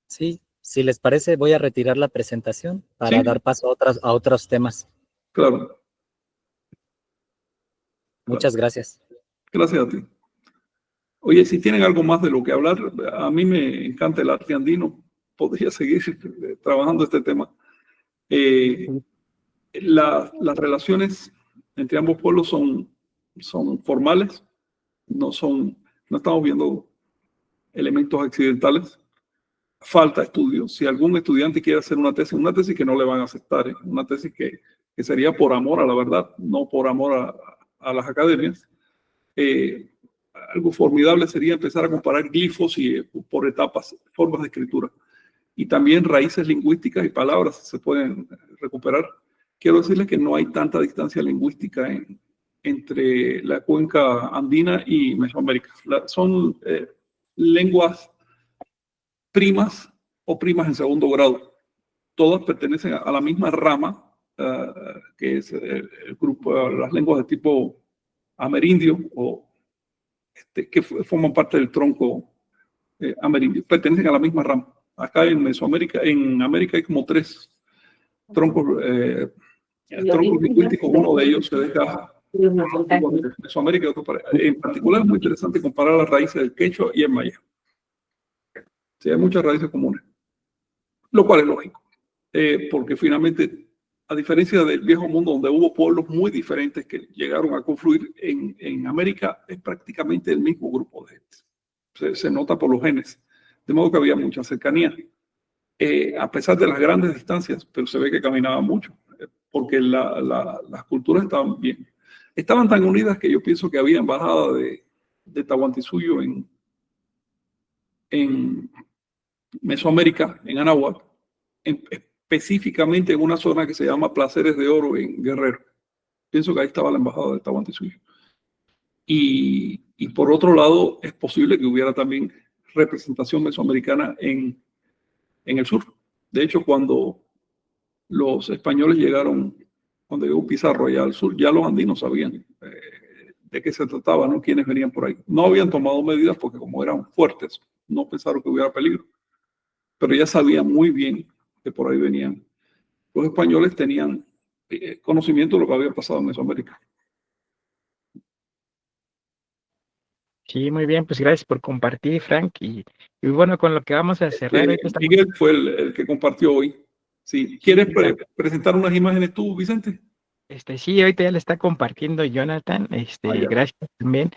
Sí, si les parece, voy a retirar la presentación para Sí, dar paso a otros temas. claro. Muchas gracias. Gracias a ti. Oye, si tienen algo más de lo que hablar, a mí me encanta el arte andino, podría seguir trabajando este tema. Las relaciones entre ambos pueblos son formales, no estamos viendo elementos accidentales. Falta estudio. Si algún estudiante quiere hacer una tesis que no le van a aceptar, una tesis que sería por amor a la verdad, no por amor a las academias. Algo formidable sería empezar a comparar glifos y por etapas, formas de escritura. Y también raíces lingüísticas y palabras se pueden recuperar. Quiero decirles que no hay tanta distancia lingüística entre la cuenca andina y Mesoamérica. Son lenguas primas o primas en segundo grado. Todas pertenecen a la misma rama, que es el grupo, las lenguas de tipo amerindio o que forman parte del tronco amerindio, pertenecen a la misma rama. Acá en Mesoamérica, en América hay como 3 troncos, troncos lingüísticos, uno de ellos se desgaja. Mesoamérica, en particular es muy interesante comparar las raíces del quechua y el maya. Sí, hay muchas raíces comunes, lo cual es lógico, porque finalmente, a diferencia del viejo mundo donde hubo pueblos muy diferentes que llegaron a confluir, en América es prácticamente el mismo grupo de gente. Se nota por los genes, de modo que había mucha cercanía, a pesar de las grandes distancias, pero se ve que caminaban mucho, porque las culturas estaban tan unidas que yo pienso que había embajada de Tahuantinsuyo en Mesoamérica, en Anáhuac, específicamente en una zona que se llama Placeres de Oro en Guerrero. Pienso que ahí estaba la embajada de Tahuantinsuyo. Y por otro lado, es posible que hubiera también representación mesoamericana en el sur. De hecho, cuando los españoles llegaron, cuando llegó Pizarro allá al sur, ya los andinos sabían de qué se trataba, ¿no? Quiénes venían por ahí. No habían tomado medidas porque como eran fuertes, no pensaron que hubiera peligro. Pero ya sabían muy bien que por ahí venían. Los españoles tenían conocimiento de lo que había pasado en Mesoamérica. Sí, muy bien, pues gracias por compartir, Frank. Y bueno, con lo que vamos a cerrar. Miguel fue el que compartió hoy. Sí. ¿Quieres presentar unas imágenes tú, Vicente? Sí, ahorita ya le está compartiendo Jonathan, ya. gracias también.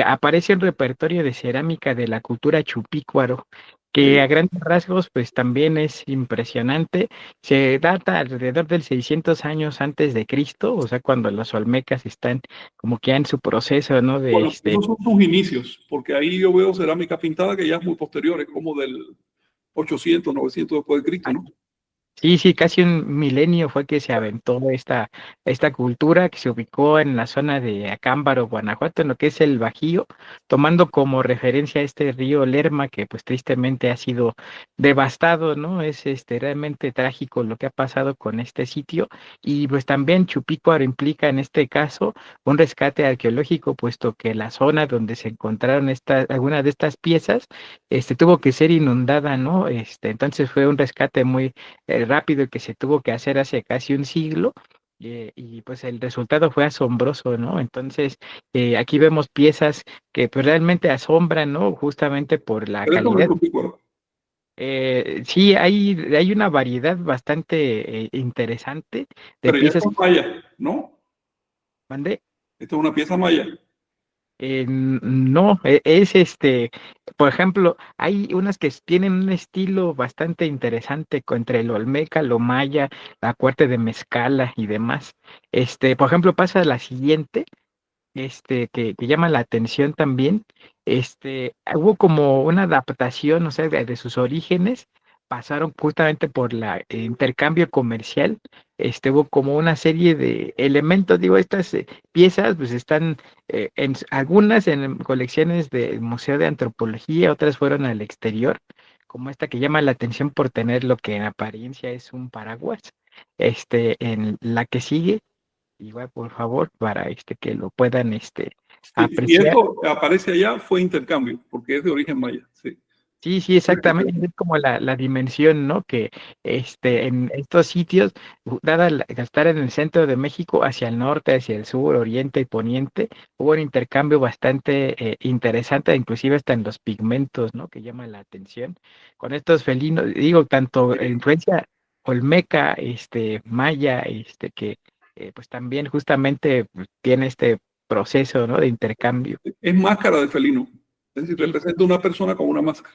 Aparece un repertorio de cerámica de la cultura chupícuaro, que a grandes rasgos pues también es impresionante. Se data alrededor del 600 años antes de Cristo, o sea, cuando los olmecas están como que en su proceso, ¿no? Bueno, esos son sus inicios, porque ahí yo veo cerámica pintada que ya es muy posterior, es como del 800, 900 después de Cristo, ¿no? Sí, casi un milenio fue que se aventó esta cultura que se ubicó en la zona de Acámbaro, Guanajuato, en lo que es el Bajío, tomando como referencia este río Lerma, que pues tristemente ha sido devastado, ¿no? Es realmente trágico lo que ha pasado con este sitio. Y pues también Chupícuaro implica en este caso un rescate arqueológico, puesto que la zona donde se encontraron algunas de estas piezas, tuvo que ser inundada, ¿no? Entonces fue un rescate muy rápido que se tuvo que hacer hace casi un siglo. Y pues el resultado fue asombroso, ¿no? Entonces, aquí vemos piezas que pues realmente asombran, ¿no? Justamente por la Pero esto no es calidad. Chupícuaro. Sí, hay una variedad bastante interesante de Pero ya piezas. son mayas, ¿no? ¿Mande? Esto es una pieza maya. No, por ejemplo, hay unas que tienen un estilo bastante interesante entre el olmeca, lo maya, la corte de mezcala y demás. Por ejemplo, pasa la siguiente, que llama la atención también. Hubo como una adaptación, o sea, de sus orígenes, pasaron justamente por la intercambio comercial. Hubo como una serie de elementos, digo, estas piezas, pues están algunas en colecciones del Museo de Antropología, otras fueron al exterior, como esta que llama la atención por tener lo que en apariencia es un paraguas. En la que sigue igual, por favor, para que lo puedan Si apreciar. esto aparece allá, fue intercambio, porque es de origen maya. Sí. Sí, exactamente, es como la dimensión, ¿no? Que en estos sitios, dada estar en el centro de México, hacia el norte, hacia el sur, oriente y poniente, hubo un intercambio bastante interesante, inclusive hasta en los pigmentos, ¿no? Que llama la atención. Con estos felinos, digo, tanto influencia olmeca, maya, que pues también justamente pues, tiene este proceso, ¿no? De intercambio. Es máscara de felino. Es decir, Sí. representa una persona con una máscara.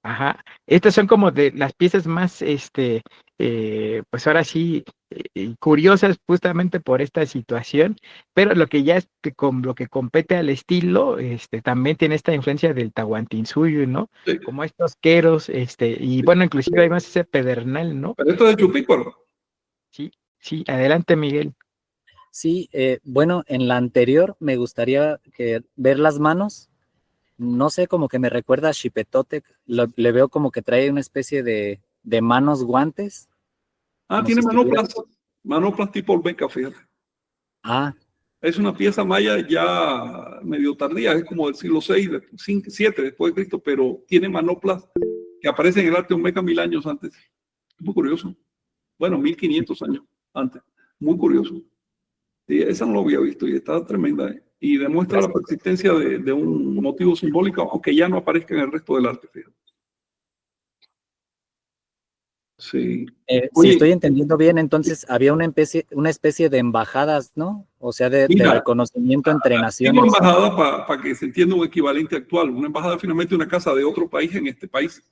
Ajá, estas son como de las piezas más, pues ahora sí, curiosas justamente por esta situación, pero lo que ya es con lo que compete al estilo, también tiene esta influencia del Tahuantinsuyo, ¿no? Sí. Como estos queros, y bueno, inclusive hay más ese pedernal, ¿no? Pero esto es de Chupícuaro. Sí, adelante, Miguel. Sí, bueno, en la anterior me gustaría ver las manos. No sé, como que me recuerda a Xipetotec. Le veo como que trae una especie de manos guantes, Ah, como si tiene estuviera. manoplas. Manoplas tipo Olmeca, fíjate. Ah, Es una pieza maya ya medio tardía, es como del siglo VI, 7 después de Cristo, pero tiene manoplas que aparecen en el arte Olmeca 1000 años antes. Muy curioso. Bueno, 1500 años antes. Muy curioso. Sí, esa no lo había visto y está tremenda. ¿Eh? Y demuestra la persistencia de un motivo simbólico, aunque ya no aparezca en el resto del arte. Fíjate. Sí. si Oye, estoy entendiendo bien, entonces había una especie de embajadas, ¿no? O sea, de mira, reconocimiento entre digo naciones. embajada para que se entienda un equivalente actual. Una embajada finalmente una casa de otro país en este país.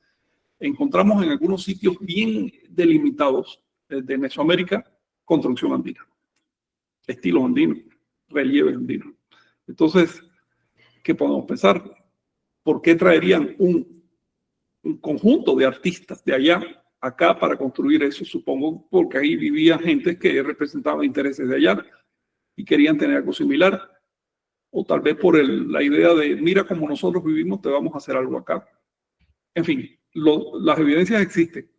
Encontramos en algunos sitios bien delimitados de Mesoamérica construcción andina, estilo andino, relieve andino. Entonces, ¿qué podemos pensar? ¿Por qué traerían un conjunto de artistas de allá acá para construir eso? Supongo porque ahí vivía gente que representaba intereses de allá y querían tener algo similar. O tal vez por la idea de, mira como nosotros vivimos, te vamos a hacer algo acá. En fin, las evidencias existen.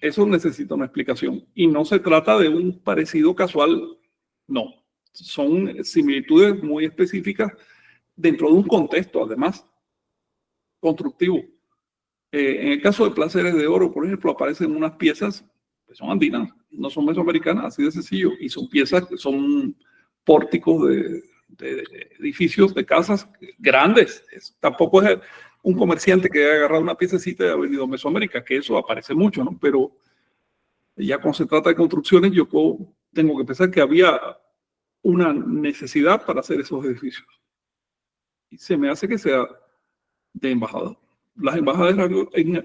Eso necesita una explicación. Y no se trata de un parecido casual, no. Son similitudes muy específicas dentro de un contexto, además, constructivo. En el caso de Placeres de Oro, por ejemplo, aparecen unas piezas que son andinas, no son mesoamericanas, así de sencillo, y son piezas que son pórticos de edificios, de casas grandes. Tampoco es un comerciante que haya agarrado una piececita y ha venido a Mesoamérica, que eso aparece mucho, ¿no? Pero ya cuando se trata de construcciones, tengo que pensar que había una necesidad para hacer esos edificios. Y se me hace que sea de embajada. Las embajadas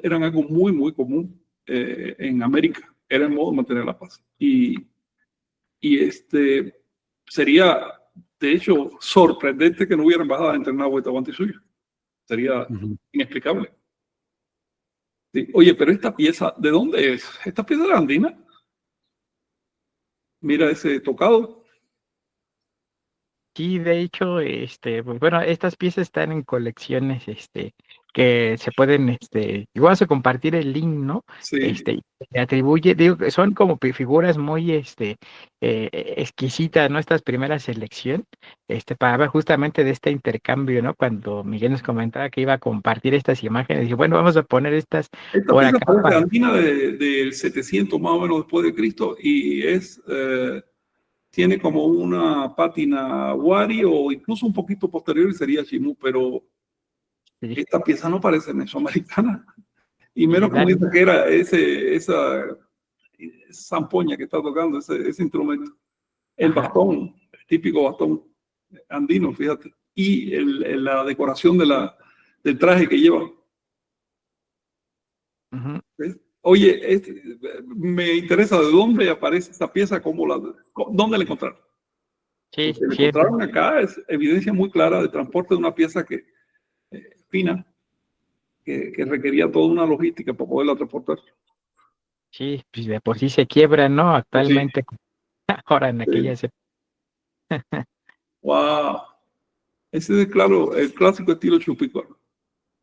eran algo muy, muy común en América. Era el modo de mantener la paz. Y sería, de hecho, sorprendente que no hubiera embajadas entre Nahuatl y Tahuantinsuyo. Sería inexplicable. Sí. Oye, pero esta pieza, ¿de dónde es? ¿Esta pieza es andina? Mira ese tocado. Sí, de hecho, pues bueno, estas piezas están en colecciones, que se pueden, igual vas a compartir el link, ¿no? Sí. Se atribuye, digo, que son como figuras muy, exquisitas, ¿no? Estas primeras selección, para ver justamente de este intercambio, ¿no? Cuando Miguel nos comentaba que iba a compartir estas imágenes, dije, bueno, vamos a poner estas Esta por pieza acá parece para... andina del 700 más o menos después de Cristo y tiene como una pátina Wari o incluso un poquito posterior y sería Chimú, pero Sí, esta pieza no parece mesoamericana. Y y menos como dan, dice que era esa zampoña que está tocando, ese instrumento. El ajá, bastón, el típico bastón andino, fíjate. Y la decoración del traje que lleva. ujú, ¿Ves? Oye, me interesa de dónde aparece esta pieza, dónde la encontraron. sí, Porque la sí, encontraron acá, es evidencia muy clara de transporte de una pieza que fina, que requería toda una logística para poderla transportar. sí, pues de por sí se quiebran, ¿no? Pues sí, Actualmente, ahora en sí. aquellas Wow. Ese es, claro, el clásico estilo Chupicuaro.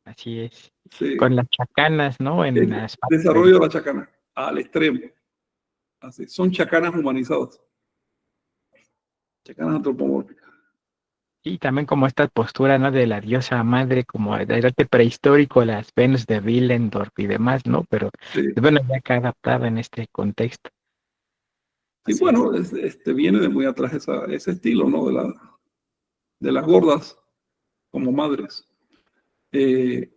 así es. Sí. Con las chacanas, ¿no? En El las partes desarrollo de la chacana, al extremo. Así, son chacanas humanizadas, chacanas antropomórficas. y también como esta postura, ¿no? De la diosa madre, como de arte prehistórico, las Venus de Willendorf y demás, ¿no? Pero Sí. pues, bueno, ya que adaptada en este contexto. Y Así es. bueno, viene de muy atrás ese estilo, ¿no? De las gordas como madres. Eh,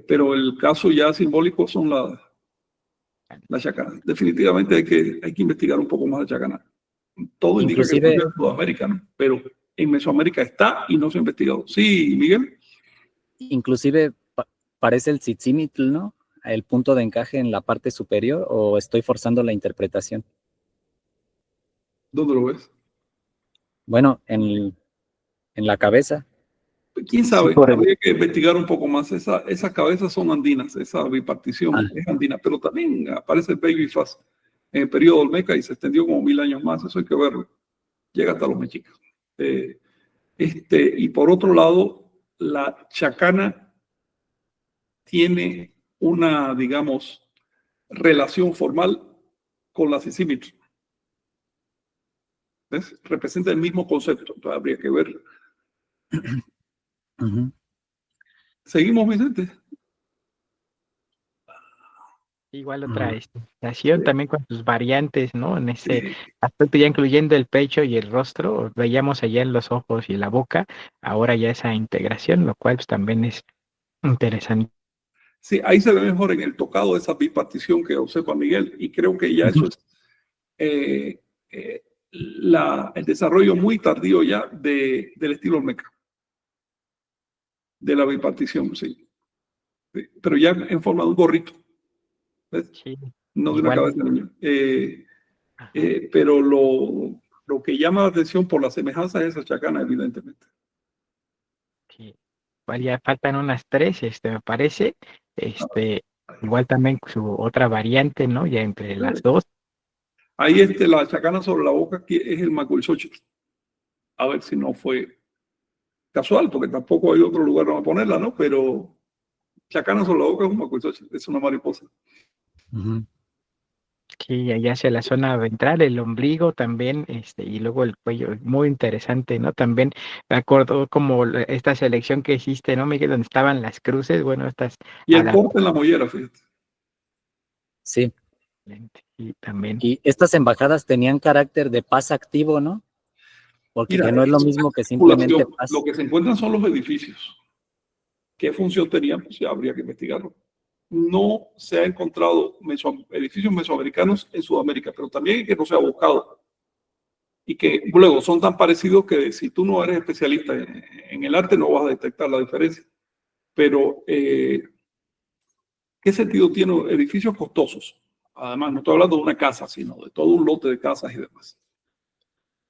pero el caso ya simbólico son las chacanas. Definitivamente hay que investigar un poco más de chacana. Todo indica que surgió Inclusive, en Sudamérica, ¿no? Pero en Mesoamérica está y no se ha investigado. Sí, Miguel, inclusive parece el tzitzímitl, ¿no? El punto de encaje en la parte superior, o estoy forzando la interpretación. ¿dónde lo ves? Bueno, en la cabeza. ¿Quién Sí, sabe? por el. Habría que investigar un poco más. Esas cabezas son andinas, esa bipartición Ah, es andina, pero también aparece el baby fast en el periodo Olmeca y se extendió como 1000 años más. Eso hay que verlo. Llega hasta los mexicas. Eh, y por otro lado, la chacana tiene una, digamos, relación formal con la sisímitro. ¿Ves? Representa el mismo concepto. Entonces habría que ver. ujú. Seguimos, Vicente. Igual otra Ujú. estación también con sus variantes, ¿no? En ese Sí, aspecto ya incluyendo el pecho y el rostro, veíamos allá en los ojos y la boca, ahora ya esa integración, lo cual pues, también es interesante. sí, ahí se ve mejor en el tocado de esa bipartición que observa Miguel, y creo que ya eso es eh, eh, el desarrollo muy tardío ya del estilo Olmeca, de la bipartición, sí. Sí, pero ya en forma de un gorrito, ¿ves? Sí, No de una igual, cabeza de niño. ajá, Pero lo que llama la atención por la semejanza es esa chacana, evidentemente. sí. Igual ya faltan unas tres, me parece, igual también su otra variante, ¿no? Ya entre las dos. Ahí la chacana sobre la boca que es el Macuilxóchitl. A ver si no fue casual, porque tampoco hay otro lugar donde ponerla, ¿no? Pero chacana sobre la boca es un Macuilxóchitl, es una mariposa. Ujú. Sí, allá hacia la zona ventral, el ombligo también, y luego el cuello, muy interesante, ¿no? También me acuerdo como esta selección que hiciste, ¿no, Miguel? Donde estaban las cruces, bueno, estas Y el corte en la mollera, fíjate. Sí. adaptadas, y también, Y estas embajadas tenían carácter de paz activo, ¿no? Porque Mira, que no es lo eso mismo es que especulación. simplemente Lo paz. que se encuentran son los edificios. ¿Qué función tenían? Pues ya habría que investigarlo. No se ha encontrado edificios mesoamericanos en Sudamérica, pero también que no se ha buscado. Y que luego son tan parecidos que si tú no eres especialista en el arte no vas a detectar la diferencia. Pero, ¿qué sentido tiene edificios costosos? Además, no estoy hablando de una casa, sino de todo un lote de casas y demás.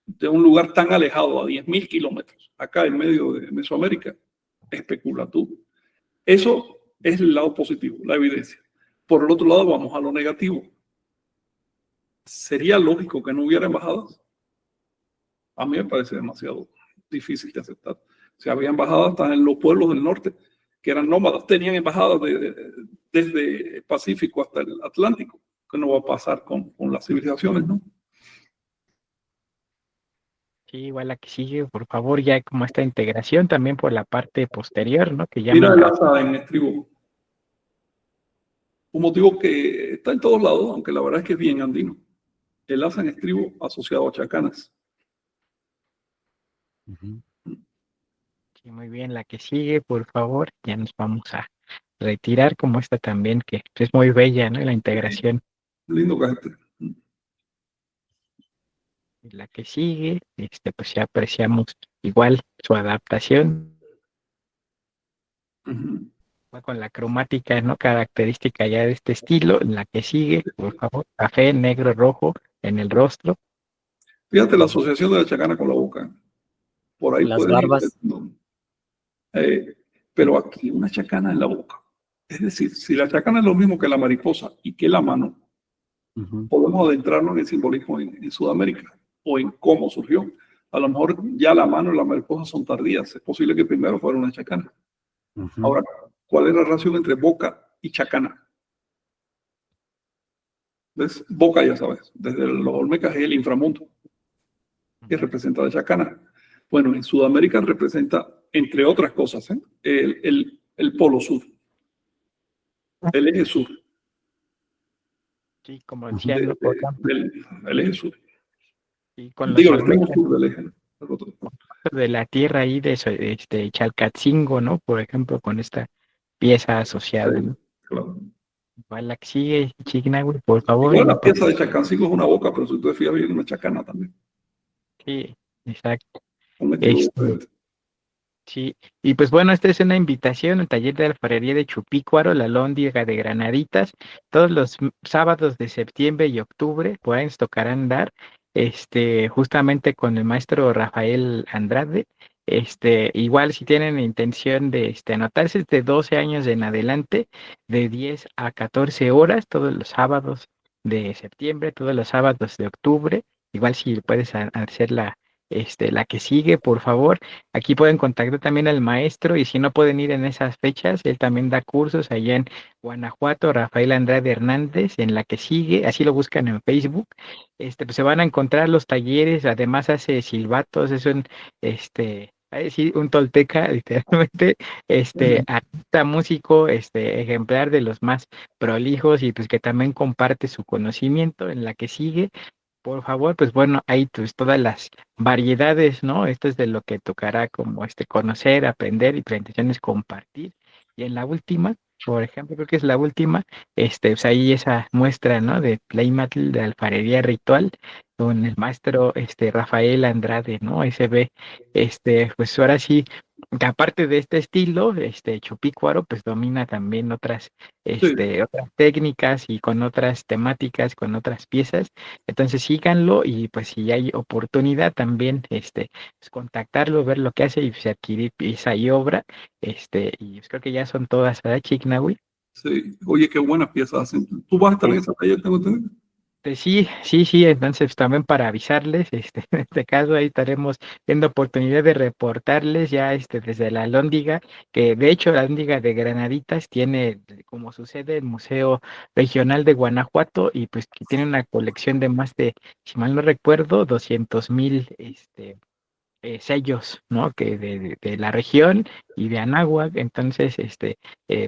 De un lugar tan alejado, a 10.000 kilómetros, acá en medio de Mesoamérica, especula tú. Eso es el lado positivo, la evidencia. Por el otro lado, vamos a lo negativo. ¿Sería lógico que no hubiera embajadas? A mí me parece demasiado difícil de aceptar. Se había embajadas hasta en los pueblos del norte, que eran nómadas, tenían embajadas desde el Pacífico hasta el Atlántico, que no va a pasar con las civilizaciones, ¿no? Sí, igual la que sigue, por favor, ya como esta integración también por la parte posterior, ¿no? Que Mira llaman el asa en estribo. Un motivo que está en todos lados, aunque la verdad es que es bien andino. El asa en estribo asociado a chacanas. Sí, muy bien, la que sigue, por favor, ya nos vamos a retirar como esta también, que es muy bella, ¿no? La integración. Lindo cajete. Y la que sigue, pues ya apreciamos igual su adaptación Uh-huh. con la cromática, ¿no? Característica ya de este estilo. La que sigue, por favor, café, negro, rojo en el rostro. Fíjate la asociación de la chacana con la boca. Por ahí Las puedes ir. barbas. ¿No? Pero aquí una chacana en la boca. Es decir, si la chacana es lo mismo que la mariposa y que la mano, podemos adentrarnos en el simbolismo en Sudamérica o en cómo surgió. A lo mejor ya la mano y la mariposa son tardías. Es posible que primero fuera una chacana. Ahora, ¿cuál es la relación entre boca y chacana? ¿Ves? Boca, ya sabes, desde los Olmecas es el inframundo, que representa la chacana. Bueno, en Sudamérica representa, entre otras cosas, el polo sur, el eje sur. Sí, como decían, ¿no? El eje sur. Y con los Digo, el extremo olmecas sur del eje. de la tierra ahí de Chalcatzingo, ¿no? Por ejemplo, con esta pieza asociada, ¿no? Claro. Igual la que sigue, Chignahui, por favor. Igual la pieza de Chacancico es una boca, pero si tú te fijas bien, una chacana también. Sí, exacto. Un estilo Este, diferente. sí, y pues bueno, esta es una invitación al taller de alfarería de Chupícuaro, la Lóndiga de Granaditas, todos los sábados de septiembre y octubre, pueden tocarán dar, justamente con el maestro Rafael Andrade. Igual si tienen intención de anotarse es de 12 años en adelante, de 10 a 14 horas, todos los sábados de septiembre, todos los sábados de octubre, igual si puedes hacer la que sigue, por favor. Aquí pueden contactar también al maestro y si no pueden ir en esas fechas, él también da cursos allá en Guanajuato, Rafael Andrade Hernández, en la que sigue, así lo buscan en Facebook. Pues se van a encontrar los talleres, además hace silbatos, es un tolteca, literalmente, artista, músico, ejemplar de los más prolijos y pues que también comparte su conocimiento. En la que sigue, por favor, pues bueno, hay pues todas las variedades, ¿no? Esto es de lo que tocará como conocer, aprender y la intención es compartir. Y en la última, por ejemplo, creo que es la última, pues ahí esa muestra, ¿no? De Play Metal de alfarería ritual con el maestro Rafael Andrade, ¿no? SB, pues ahora sí, que aparte de este estilo, Chupícuaro, pues domina también otras, otras técnicas y con otras temáticas, con otras piezas. Entonces síganlo y pues si hay oportunidad también pues, contactarlo, ver lo que hace y pues, adquirir pieza y obra. Y pues, creo que ya son todas, ¿verdad, Chignahui? Sí, oye, qué buenas piezas hacen. ¿Tú vas a estar en esa taller, tengo entendido? Sí, entonces también para avisarles, en este caso ahí estaremos viendo oportunidad de reportarles ya desde la Lóndiga, que de hecho la Lóndiga de Granaditas tiene como su sede el Museo Regional de Guanajuato y pues que tiene una colección de más de, si mal no recuerdo, 200,000 sellos, ¿no? Que de la región y de Anáhuac. Entonces,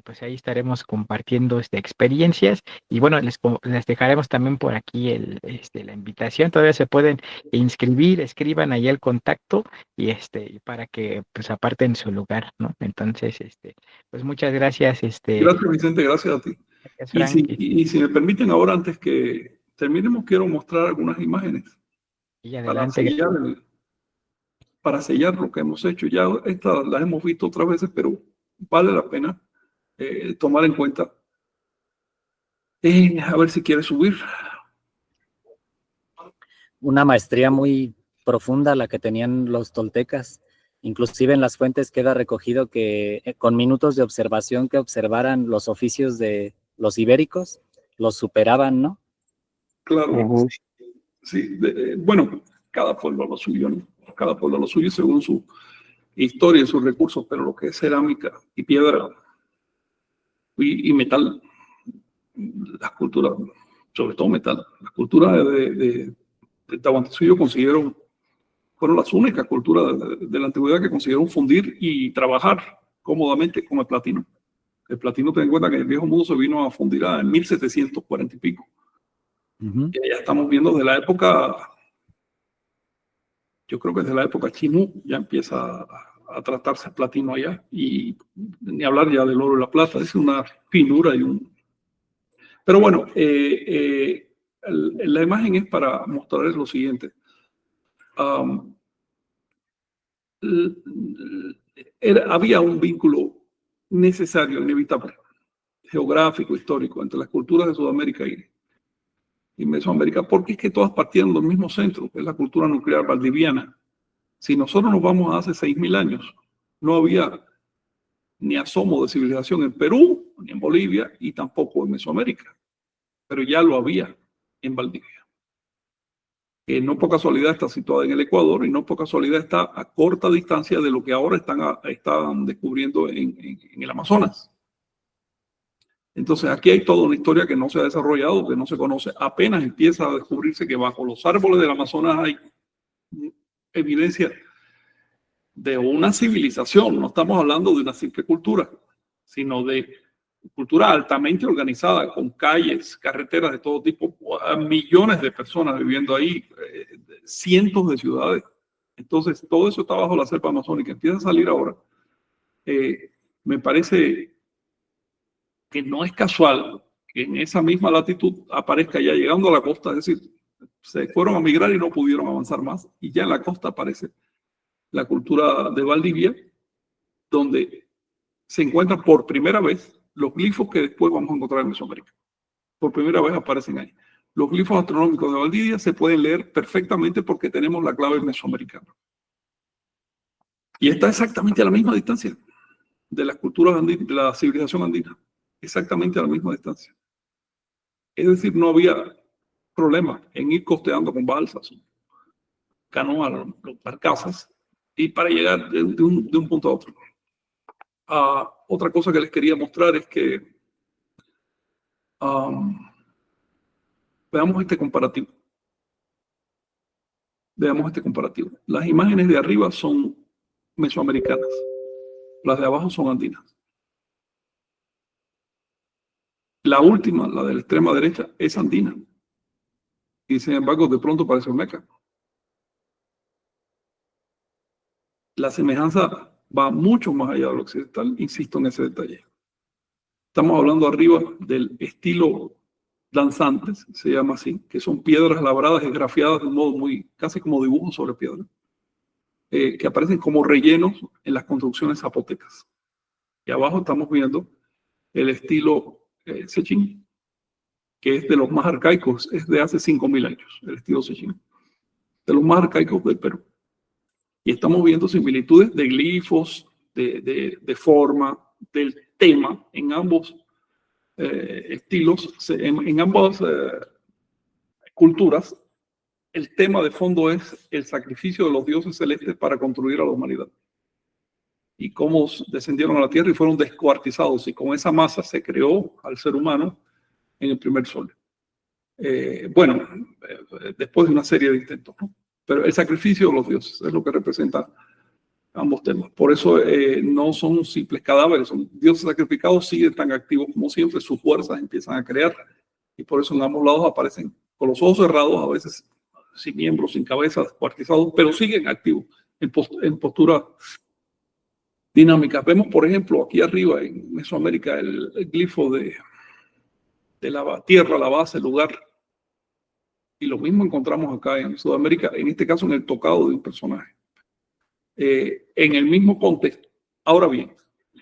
pues ahí estaremos compartiendo experiencias y bueno, les dejaremos también por aquí la invitación. Todavía se pueden inscribir, escriban ahí el contacto y para que pues aparten su lugar, ¿no? Entonces, pues muchas gracias, Gracias, Vicente, gracias a ti. Frank. Y si me permiten ahora, antes que terminemos, quiero mostrar algunas imágenes Y para adelante. sellar, para sellar lo que hemos hecho. Ya estas las hemos visto otras veces, pero vale la pena tomar en cuenta. A ver si quieres subir. Una maestría muy profunda la que tenían los toltecas. Inclusive en las fuentes queda recogido que con minutos de observación que observaran los oficios de los ibéricos los superaban, ¿no? Claro, Ujú. sí. Bueno, cada pueblo a lo suyo, ¿no? Cada pueblo a lo suyo según su historia y sus recursos, pero lo que es cerámica y piedra y metal, las culturas, sobre todo metal, las culturas de Tahuantinsuyo fueron las únicas culturas de la antigüedad que consiguieron fundir y trabajar cómodamente con el platino. El platino, ten en cuenta que el viejo mundo se vino a fundir en 1740 y pico. Ujú. Y ya estamos viendo desde la época, yo creo que desde la época Chimú ya empieza a tratarse el platino allá. Y ni hablar ya del oro y la plata, es una finura y un... Pero bueno, la imagen es para mostrarles lo siguiente. Um, había un vínculo necesario, inevitable, geográfico, histórico, entre las culturas de Sudamérica y Mesoamérica, porque es que todas partían del mismo centro, que es la cultura nuclear valdiviana. Si nosotros nos vamos a hace 6.000 años, no había ni asomo de civilización en Perú, ni en Bolivia, y tampoco en Mesoamérica, pero ya lo había en Valdivia. Que no por casualidad está situada en el Ecuador y no por casualidad está a corta distancia de lo que ahora están descubriendo en el Amazonas. Entonces aquí hay toda una historia que no se ha desarrollado, que no se conoce. Apenas empieza a descubrirse que bajo los árboles del Amazonas hay evidencia de una civilización. No estamos hablando de una simple cultura, sino de cultura altamente organizada, con calles, carreteras de todo tipo, millones de personas viviendo ahí, cientos de ciudades. Entonces, todo eso está bajo la selva amazónica. Empieza a salir ahora. Me parece que no es casual que en esa misma latitud aparezca ya llegando a la costa, es decir, se fueron a migrar y no pudieron avanzar más, y ya en la costa aparece la cultura de Valdivia, donde se encuentran por primera vez los glifos que después vamos a encontrar en Mesoamérica. Por primera vez aparecen ahí. Los glifos astronómicos de Valdivia se pueden leer perfectamente porque tenemos la clave mesoamericana. Y está exactamente a la misma distancia de las culturas andinas, de la civilización andina. Exactamente a la misma distancia. Es decir, no había problema en ir costeando con balsas, canoas, barcazas, y para llegar de un punto a otro. Otra cosa que les quería mostrar es que veamos este comparativo. Veamos este comparativo. Las imágenes de arriba son mesoamericanas. Las de abajo son andinas. La última, la de la extrema derecha, es andina. Y sin embargo, de pronto parece olmeca. La semejanza va mucho más allá de lo occidental. Insisto en ese detalle. Estamos hablando arriba del estilo danzantes, se llama así, que son piedras labradas y grafiadas de un modo muy, casi como dibujos sobre piedra, que aparecen como rellenos en las construcciones zapotecas. Y abajo estamos viendo el estilo Sechín, que es de los más arcaicos, es de hace 5.000 años, el estilo Sechín, de los más arcaicos del Perú. Y estamos viendo similitudes de glifos, de forma, del tema en ambos estilos, en ambas culturas. El tema de fondo es el sacrificio de los dioses celestes para construir a la humanidad. Y cómo descendieron a la tierra y fueron descuartizados. Y con esa masa se creó al ser humano en el primer sol. Después de una serie de intentos, ¿no? Pero el sacrificio de los dioses es lo que representa ambos temas. Por eso no son simples cadáveres, son dioses sacrificados, siguen tan activos como siempre, sus fuerzas empiezan a crear. Y por eso en ambos lados aparecen con los ojos cerrados, a veces sin miembros, sin cabeza, descuartizados, pero siguen activos en postura dinámica. Vemos, por ejemplo, aquí arriba en Mesoamérica el glifo de la tierra, la base, el lugar. Y lo mismo encontramos acá en Sudamérica, en este caso en el tocado de un personaje. En el mismo contexto. Ahora bien,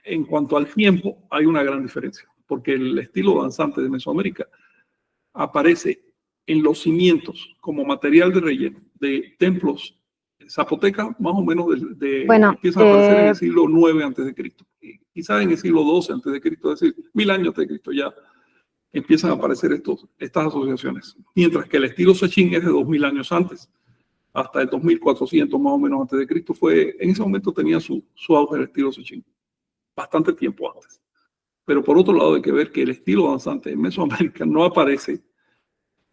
en cuanto al tiempo, hay una gran diferencia, porque el estilo danzante de Mesoamérica aparece en los cimientos como material de relleno de templos zapotecas, más o menos empieza a aparecer en el siglo IX a.C., quizás en el siglo XII a.C., es decir, 1000 años antes de Cristo ya empiezan a aparecer estas asociaciones. Mientras que el estilo Sechín es de 2000 años antes, hasta el 2400 más o menos antes de Cristo, en ese momento tenía su auge el estilo Sechín, bastante tiempo antes. Pero por otro lado hay que ver que el estilo danzante en Mesoamérica no aparece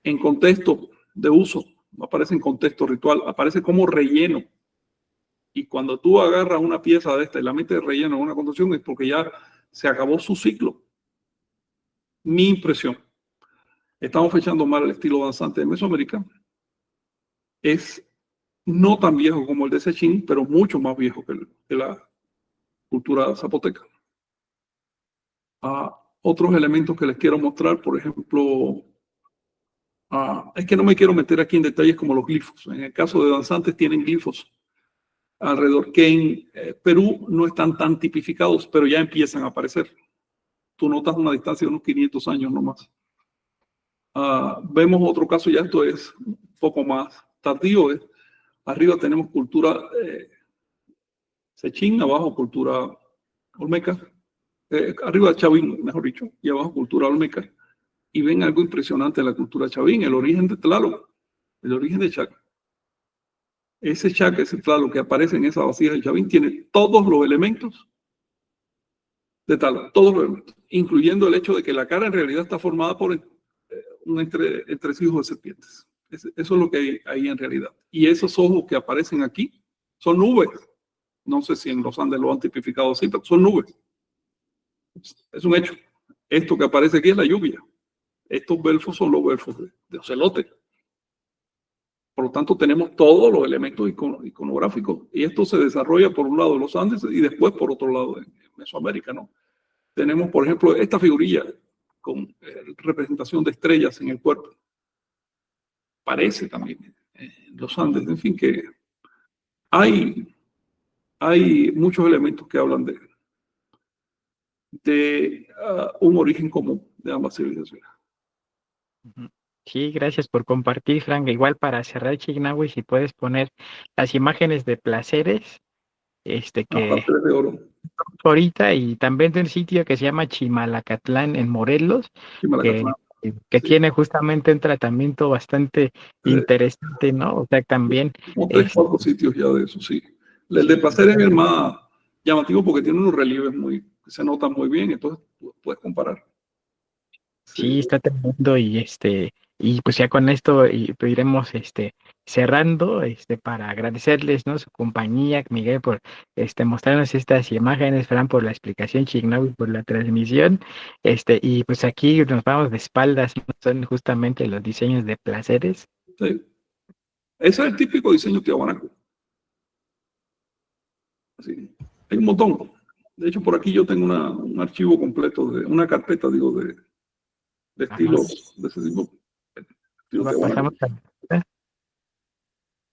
en contexto de uso, no aparece en contexto ritual, aparece como relleno. Y cuando tú agarras una pieza de esta y la metes de relleno en una construcción es porque ya se acabó su ciclo. Mi impresión, estamos fechando mal el estilo danzante de Mesoamérica, es no tan viejo como el de Sechín, pero mucho más viejo que la cultura zapoteca. Otros elementos que les quiero mostrar, por ejemplo, es que no me quiero meter aquí en detalles como los glifos. En el caso de danzantes tienen glifos alrededor, que en Perú no están tan tipificados, pero ya empiezan a aparecer. Tú notas una distancia de unos 500 años nomás. Vemos otro caso, ya esto es un poco más tardío. Arriba tenemos cultura Sechín, abajo cultura olmeca. Arriba Chavín, mejor dicho, y abajo cultura olmeca. Y ven algo impresionante de la cultura Chavín, el origen de Tlaloc, el origen de Chac. Ese Chac, ese Tlaloc que aparece en esa vasija de Chavín, tiene todos los elementos de Tlaloc, todos los elementos, incluyendo el hecho de que la cara en realidad está formada por un entresijo de serpientes. Eso es lo que hay ahí en realidad. Y esos ojos que aparecen aquí son nubes. No sé si en los Andes lo han tipificado así, pero son nubes. Es un hecho. Esto que aparece aquí es la lluvia. Estos belfos son los belfos de ocelote. Por lo tanto, tenemos todos los elementos iconográficos. Y esto se desarrolla por un lado en los Andes y después por otro lado en Mesoamérica, ¿no? Tenemos, por ejemplo, esta figurilla con representación de estrellas en el cuerpo. Parece también en los Andes. En fin, que hay muchos elementos que hablan de un origen común de ambas civilizaciones. Sí, gracias por compartir, Frank. Igual para cerrar, Chignahui, si puedes poner las imágenes de placeres, que De oro. ahorita, y también de un sitio que se llama Chimalacatlán en Morelos, Chimalacatlán. que Sí. tiene justamente un tratamiento bastante interesante, ¿no? O sea, también... Como 3-4 sitios ya de eso, sí. El de placer es el más llamativo porque tiene unos relieves que se notan muy bien, entonces puedes comparar. Sí, está tremendo y pues ya con esto iremos cerrando para agradecerles, ¿no? Su compañía, Miguel, por mostrarnos estas imágenes, Fran por la explicación, Chignahui por la transmisión, y pues aquí nos vamos de espaldas, ¿no? Son justamente los diseños de placeres. Sí. Ese es el típico diseño tiahuanaco. Sí. Hay un montón. De hecho, por aquí yo tengo un archivo completo, una carpeta, digo, de estilos de ese tipo. Estilo Pasamos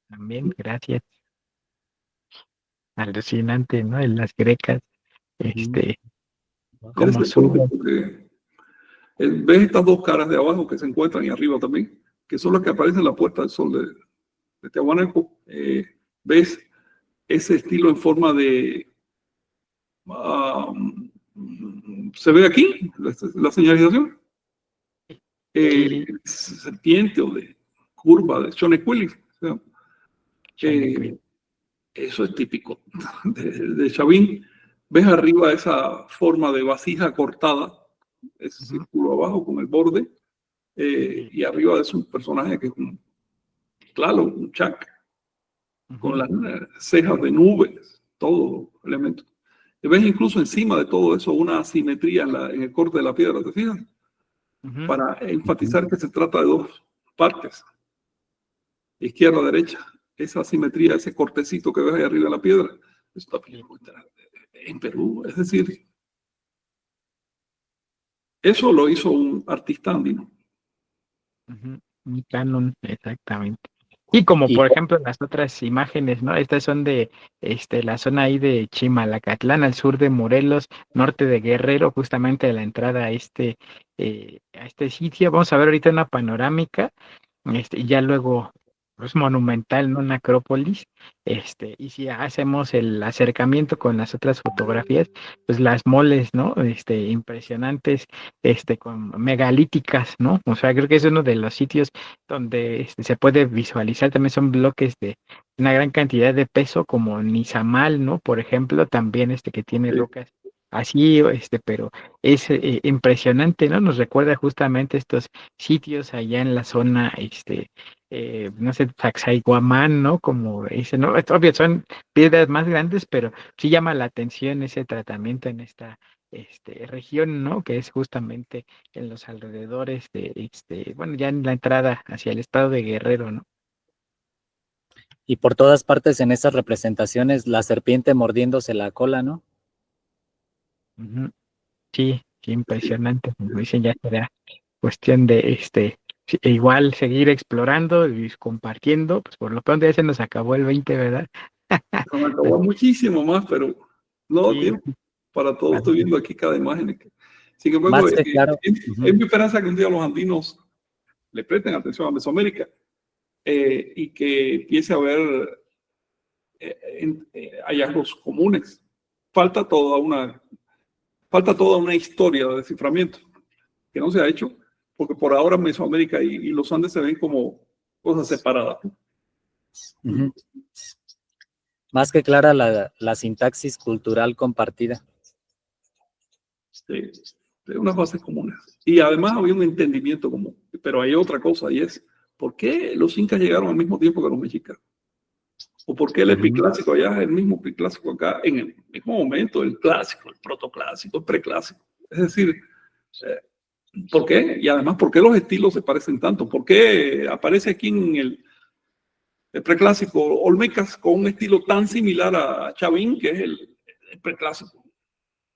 también, gracias. Alucinante, ¿no? En las grecas, como suben. Ves estas dos caras de abajo que se encuentran y arriba también, que son las que aparecen en la puesta del sol de Tiahuanaco. Ves ese estilo en forma de... ¿se ve aquí la señalización? Serpiente o de curva de Xonequili. O sea, eso es típico de Chavín. Ves arriba esa forma de vasija cortada, ese círculo abajo con el borde, y arriba de un personaje que es claro, un Chac, con las cejas de nubes, todo elemento. Y ves incluso encima de todo eso una asimetría en el corte de la piedra, ¿te fijas? Para enfatizar que se trata de dos partes, izquierda, derecha. Esa asimetría, ese cortecito que ves ahí arriba de la piedra, está en Perú. Es decir, eso lo hizo un artista andino. Un canon, exactamente. Y como por ejemplo las otras imágenes, ¿no? Estas son de la zona ahí de Chimalacatlán, al sur de Morelos, norte de Guerrero, justamente a la entrada a este sitio. Vamos a ver ahorita una panorámica, y ya luego pues, monumental, ¿no? Una acrópolis, y si hacemos el acercamiento con las otras fotografías, pues las moles, ¿no? Impresionantes, con megalíticas, ¿no? O sea, creo que es uno de los sitios donde se puede visualizar, también son bloques de una gran cantidad de peso, como Nizamal, ¿no? Por ejemplo, también que tiene Sí. rocas así, pero es impresionante, ¿no? Nos recuerda justamente estos sitios allá en la zona, no sé, Sacsayhuamán, ¿no? Como dice, ¿no? Es obvio, son piedras más grandes, pero sí llama la atención ese tratamiento en esta región, ¿no? Que es justamente en los alrededores de, bueno, ya en la entrada hacia el estado de Guerrero, ¿no? Y por todas partes en esas representaciones, la serpiente mordiéndose la cola, ¿no? Ujú. Sí, sí, Sí. impresionante. Como dicen, ya será cuestión de sí, igual seguir explorando y compartiendo. Pues por lo pronto ya se nos acabó el 20, ¿verdad? Se me acabó muchísimo más, pero no da Sí, tiempo para todo. Estoy viendo aquí cada imagen. Sin embargo, Más que claro. es mi esperanza que un día los andinos le presten atención a Mesoamérica, y que empiece a haber hallazgos comunes. Falta toda una, falta toda una historia de desciframiento que no se ha hecho, porque por ahora Mesoamérica y los Andes se ven como cosas separadas. Ujú. Más que clara la sintaxis cultural compartida. De unas bases comunes. Y además había un entendimiento común. Pero hay otra cosa, y es, ¿por qué los incas llegaron al mismo tiempo que los mexicanos? ¿O por qué el epiclásico allá es el mismo epiclásico acá en el mismo momento, el clásico, el protoclásico, el preclásico? Es decir, ¿por qué? Y además, ¿por qué los estilos se parecen tanto? ¿Por qué aparece aquí en el preclásico Olmecas con un estilo tan similar a Chavín, que es el preclásico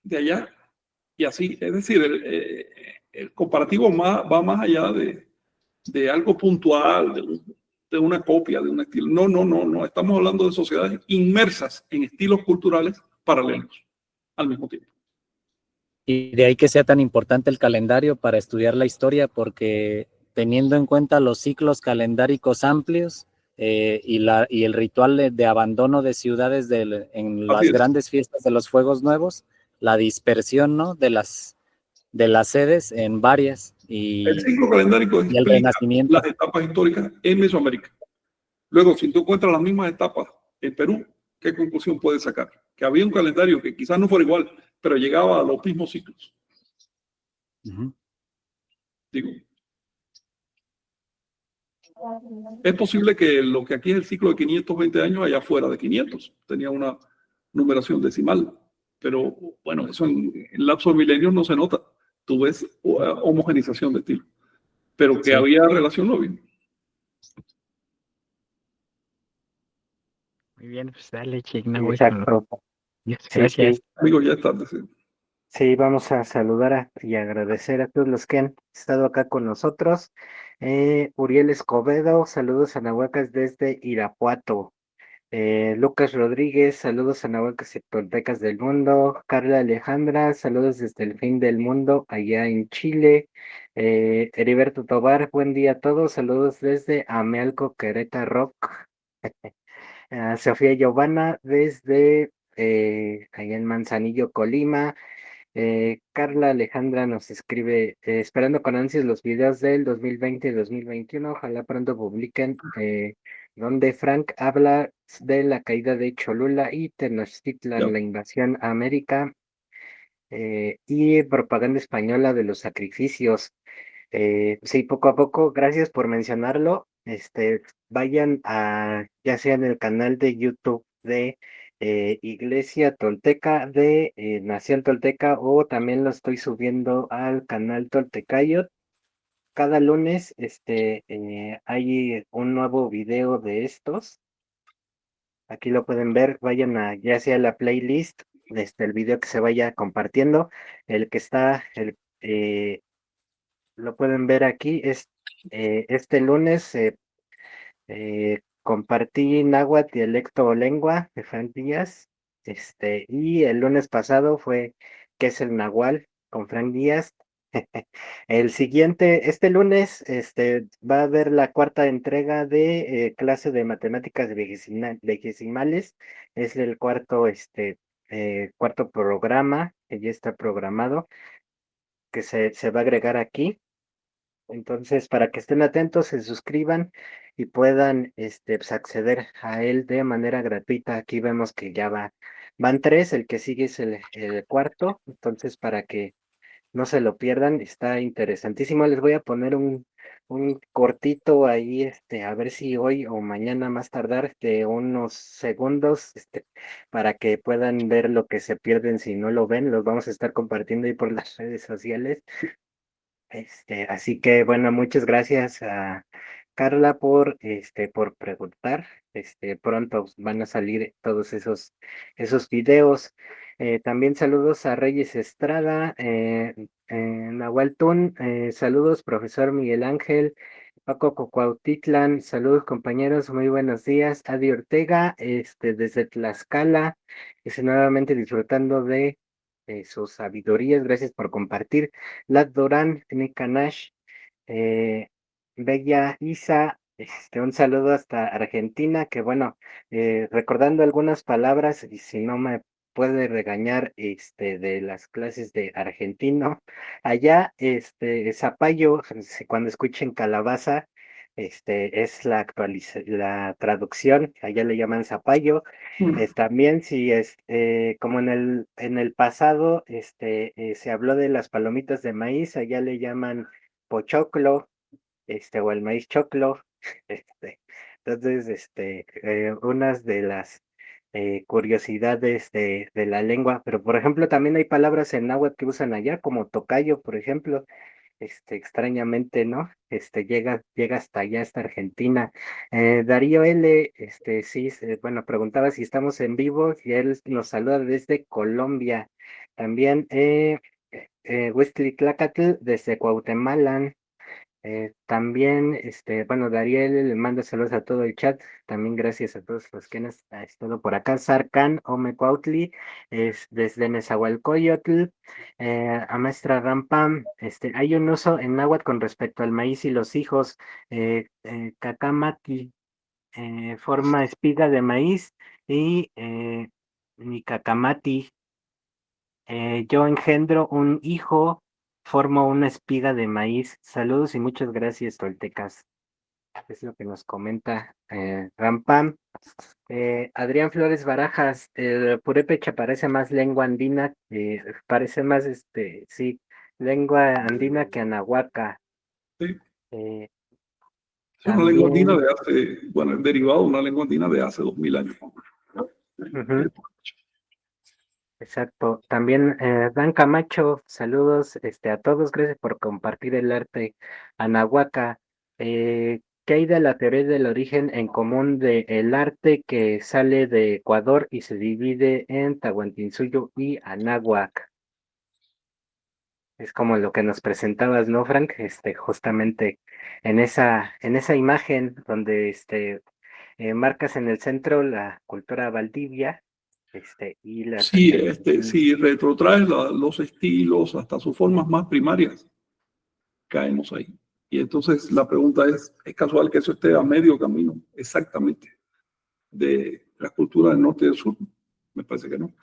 de allá? Y así, es decir, el comparativo va más allá de algo puntual, de una copia, de un estilo. No, no, no, no. Estamos hablando de sociedades inmersas en estilos culturales paralelos al mismo tiempo. Y de ahí que sea tan importante el calendario para estudiar la historia, porque teniendo en cuenta los ciclos calendáricos amplios, y el ritual de abandono de ciudades en Así las es. grandes fiestas de los Fuegos Nuevos, la dispersión, ¿no? de las sedes en varias El y ciclo calendárico el explica las renacimiento. etapas históricas en Mesoamérica. Luego, si tú encuentras las mismas etapas en Perú, ¿qué conclusión puedes sacar? Que había un calendario que quizás no fuera igual, pero llegaba a los mismos ciclos. Ujú. Digo, es posible que lo que aquí es el ciclo de 520 años, allá fuera de 500, tenía una numeración decimal. Pero bueno, eso en lapso de milenios no se nota. Tú ves homogenización de estilo. Pero que Sí. había relación, no había. muy bien, pues dale, Chignahui, con los Exacto. Sí, gracias. sí. Amigo, ya es tarde. Sí. Sí, vamos a saludar y agradecer a todos los que han estado acá con nosotros. Uriel Escobedo, saludos a Nahuacas desde Irapuato. Lucas Rodríguez, saludos a Nahuacas y Toltecas del mundo. Carla Alejandra, saludos desde el fin del mundo, allá en Chile. Heriberto Tobar, buen día a todos, saludos desde Amealco, Querétaro Rock. Sofía Giovanna, desde allá en Manzanillo, Colima. Carla Alejandra nos escribe, esperando con ansias los videos del 2020 y 2021, ojalá pronto publiquen, donde Frank habla de la caída de Cholula y Ya. Tenochtitlan, la invasión a América, y propaganda española de los sacrificios. Sí, poco a poco, gracias por mencionarlo. Vayan a, ya sea en el canal de YouTube de Iglesia Tolteca de Nación Tolteca, o también lo estoy subiendo al canal Toltecayot. Cada lunes hay un nuevo video de estos. Aquí lo pueden ver, vayan a ya sea la playlist, el video que se vaya compartiendo, el que está, lo pueden ver aquí, este lunes compartí náhuatl, dialecto o lengua de Frank Díaz, y el lunes pasado fue ¿qué es el nahual? Con Frank Díaz, El siguiente, este lunes, va a haber la cuarta entrega de clase de matemáticas vegesimales. Es el cuarto, cuarto programa que ya está programado, que se va a agregar aquí. Entonces, para que estén atentos, se suscriban y puedan pues, acceder a él de manera gratuita. Aquí vemos que ya van 3, el que sigue es el cuarto. Entonces, para que no se lo pierdan, está interesantísimo. Les voy a poner un cortito ahí, a ver si hoy o mañana más tardar, de unos segundos, para que puedan ver lo que se pierden si no lo ven. Los vamos a estar compartiendo ahí por las redes sociales. Así que bueno, muchas gracias a Carla por preguntar. Pronto van a salir todos esos videos. También saludos a Reyes Estrada, Nahual Tun, saludos, profesor Miguel Ángel, Paco Cocuautitlan, saludos compañeros, muy buenos días. Adi Ortega, desde Tlaxcala, nuevamente disfrutando de sus sabidurías, gracias por compartir. Lad Dorán, Nikanash, Bella Isa, un saludo hasta Argentina, que bueno, recordando algunas palabras, y si no me puede regañar de las clases de argentino, allá zapallo, cuando escuchen calabaza, es la traducción, allá le llaman zapallo. También si como en el pasado se habló de las palomitas de maíz, allá le llaman pochoclo, o el maíz choclo. este, entonces, unas de las curiosidades de la lengua, pero por ejemplo también hay palabras en náhuatl que usan allá, como tocayo, por ejemplo, extrañamente, ¿no? Llega hasta allá, hasta Argentina. Darío L, sí, bueno, preguntaba si estamos en vivo y él nos saluda desde Colombia. También, Wesley Tlacatl desde Cuauhtémoc. También, bueno, Dariel le manda saludos a todo el chat. También gracias a todos los que han estado por acá. Sarkan Omecuautli, es desde Nezahualcóyotl. A maestra Rampam, hay un uso en náhuatl con respecto al maíz y los hijos. Cacamati, forma espiga de maíz y Nicacamati. Yo engendro un hijo, formo una espiga de maíz. Saludos y muchas gracias, toltecas. Es lo que nos comenta Rampam. Adrián Flores Barajas, el purépecha parece más lengua andina, parece más, sí, lengua andina que anahuaca. Sí. Eh, Es una lengua andina también, de hace, bueno, es derivado de una lengua andina de hace 2000 años. ujú, exacto. También Dan Camacho, saludos a todos, gracias por compartir el arte anahuaca. ¿Qué hay de la teoría del origen en común del arte que sale de Ecuador y se divide en Tahuantinsuyo y Anáhuac? Es como lo que nos presentabas, ¿no, Frank? Justamente en esa imagen donde marcas en el centro la cultura Valdivia, y la Sí, si retrotraes los estilos hasta sus formas más primarias, caemos ahí. Y entonces la pregunta ¿es casual que eso esté a medio camino exactamente de la cultura del norte y del sur? Me parece que no.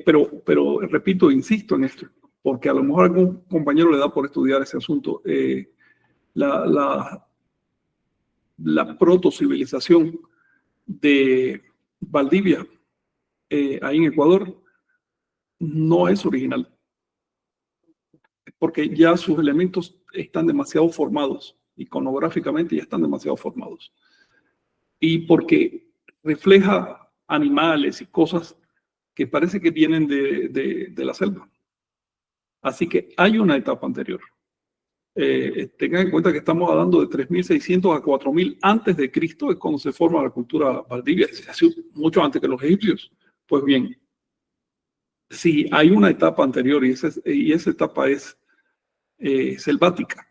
Pero repito, insisto en esto, porque a lo mejor algún compañero le da por estudiar ese asunto. La protocivilización de Valdivia, ahí en Ecuador, no es original, porque ya sus elementos están demasiado formados, iconográficamente ya están demasiado formados. Y porque refleja animales y cosas que parece que vienen de la selva. Así que hay una etapa anterior. Tengan en cuenta que estamos hablando de 3600 a 4000 antes de Cristo, es cuando se forma la cultura Valdivia, mucho antes que los egipcios. Pues bien, si hay una etapa anterior y esa etapa es selvática,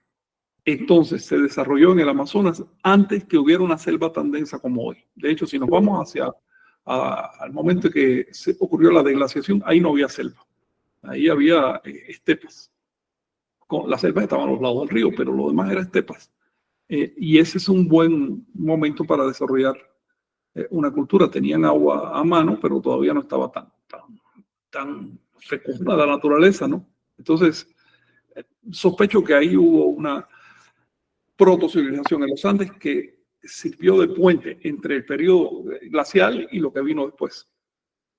entonces se desarrolló en el Amazonas antes que hubiera una selva tan densa como hoy. De hecho, si nos vamos al momento que se ocurrió la deglaciación, ahí no había selva. Ahí había estepas. Las selvas estaban a los lados del río, pero lo demás era estepas. Y ese es un buen momento para desarrollar una cultura. Tenían agua a mano, pero todavía no estaba tan fecunda la naturaleza, ¿no? Entonces, sospecho que ahí hubo una protocivilización en los Andes que sirvió de puente entre el periodo glacial y lo que vino después.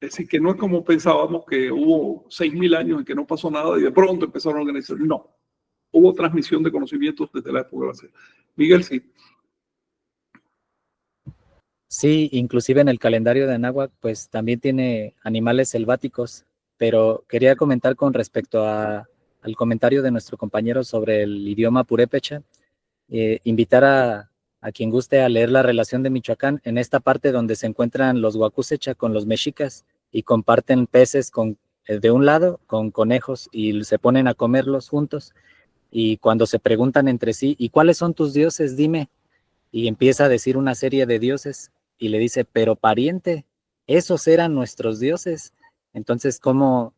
Es decir, que no es como pensábamos que hubo 6.000 años en que no pasó nada y de pronto empezaron a organizar. No, hubo transmisión de conocimientos desde la época glacial. Miguel, sí. Sí, inclusive en el calendario de Anáhuac, pues también tiene animales selváticos, pero quería comentar con respecto al comentario de nuestro compañero sobre el idioma purépecha, invitar a quien guste a leer la relación de Michoacán en esta parte donde se encuentran los Huacusecha con los mexicas y comparten peces de un lado con conejos y se ponen a comerlos juntos, y cuando se preguntan entre sí, ¿y cuáles son tus dioses? Dime. Y empieza a decir una serie de dioses y le dice, pero pariente, esos eran nuestros dioses. Entonces, ¿cómo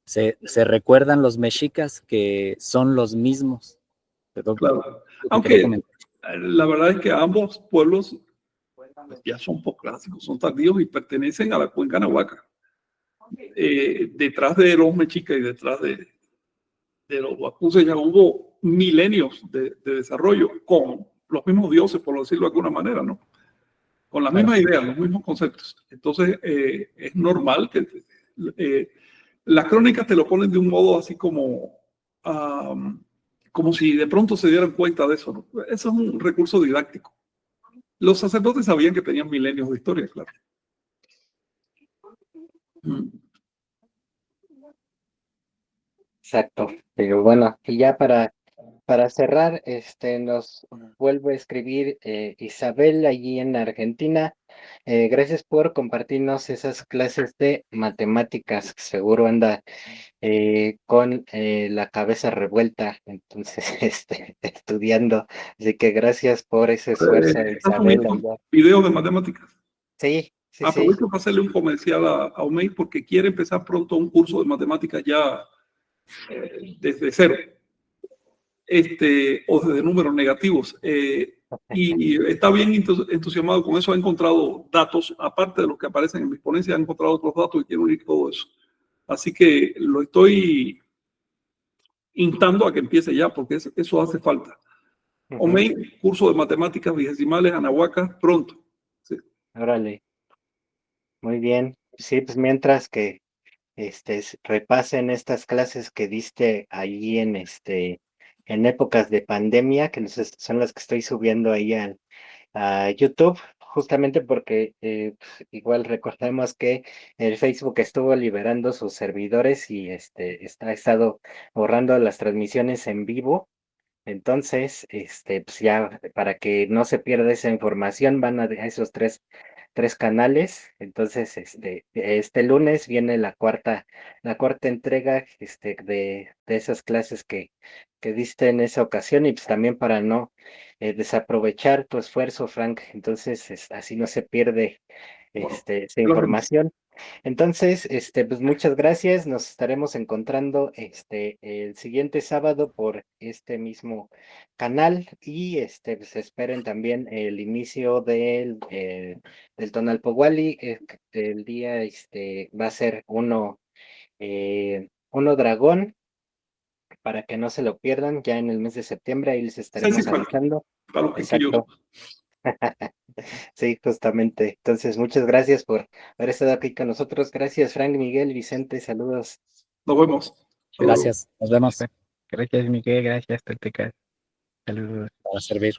se recuerdan los mexicas que son los mismos? Claro. Lo que quería Aunque comentar. la verdad es que ambos pueblos ya son postclásicos, son tardíos y pertenecen a la cuenca nahuaca. Detrás de los mexicas y detrás de los huacuses ya hubo milenios de desarrollo con los mismos dioses, por decirlo de alguna manera, ¿no? Con las mismas ideas, los mismos conceptos. Entonces, es normal que las crónicas te lo ponen de un modo así como si de pronto se dieran cuenta de eso, ¿no? Eso es un recurso didáctico. Los sacerdotes sabían que tenían milenios de historia, claro. Exacto. Pero bueno, y ya para cerrar, nos vuelve a escribir Isabel allí en Argentina. Gracias por compartirnos esas clases de matemáticas. Seguro anda con la cabeza revuelta, entonces estudiando. Así que gracias por ese esfuerzo, ¿Estás Isabel. subiendo videos de matemáticas? Sí, sí, sí. Aprovecho para hacerle un comercial a Omey porque quiere empezar pronto un curso de matemáticas ya desde cero, o desde números negativos. Y está bien entusiasmado con eso. Ha encontrado datos, aparte de los que aparecen en mis ponencias, ha encontrado otros datos y quiere unir todo eso. Así que lo estoy instando a que empiece ya, porque eso hace falta. Omey, curso de matemáticas vigésimales, Anahuacas, pronto. Sí. Órale. Muy bien. Sí, pues mientras que repasen estas clases que diste allí en épocas de pandemia, que son las que estoy subiendo ahí a YouTube, justamente porque pues, igual recordemos que el Facebook estuvo liberando sus servidores y ha estado borrando las transmisiones en vivo. Entonces, pues ya para que no se pierda esa información, van a esos tres canales. Entonces, este lunes viene la cuarta entrega de esas clases que diste en esa ocasión, y pues también para no desaprovechar tu esfuerzo, Frank. Entonces, así no se pierde esa información. Entonces, pues muchas gracias. Nos estaremos encontrando el siguiente sábado por este mismo canal, y pues esperen también el inicio del Tonalpohualli. El día va a ser uno dragón, para que no se lo pierdan ya en el mes de septiembre. Ahí les estaremos avisando. Para los que Exacto. Sí, justamente. Entonces, muchas gracias por haber estado aquí con nosotros. Gracias, Frank, Miguel, Vicente, saludos. Nos vemos. Gracias, nos vemos. Gracias, Miguel, gracias, Tolteca. Saludos. Para servir.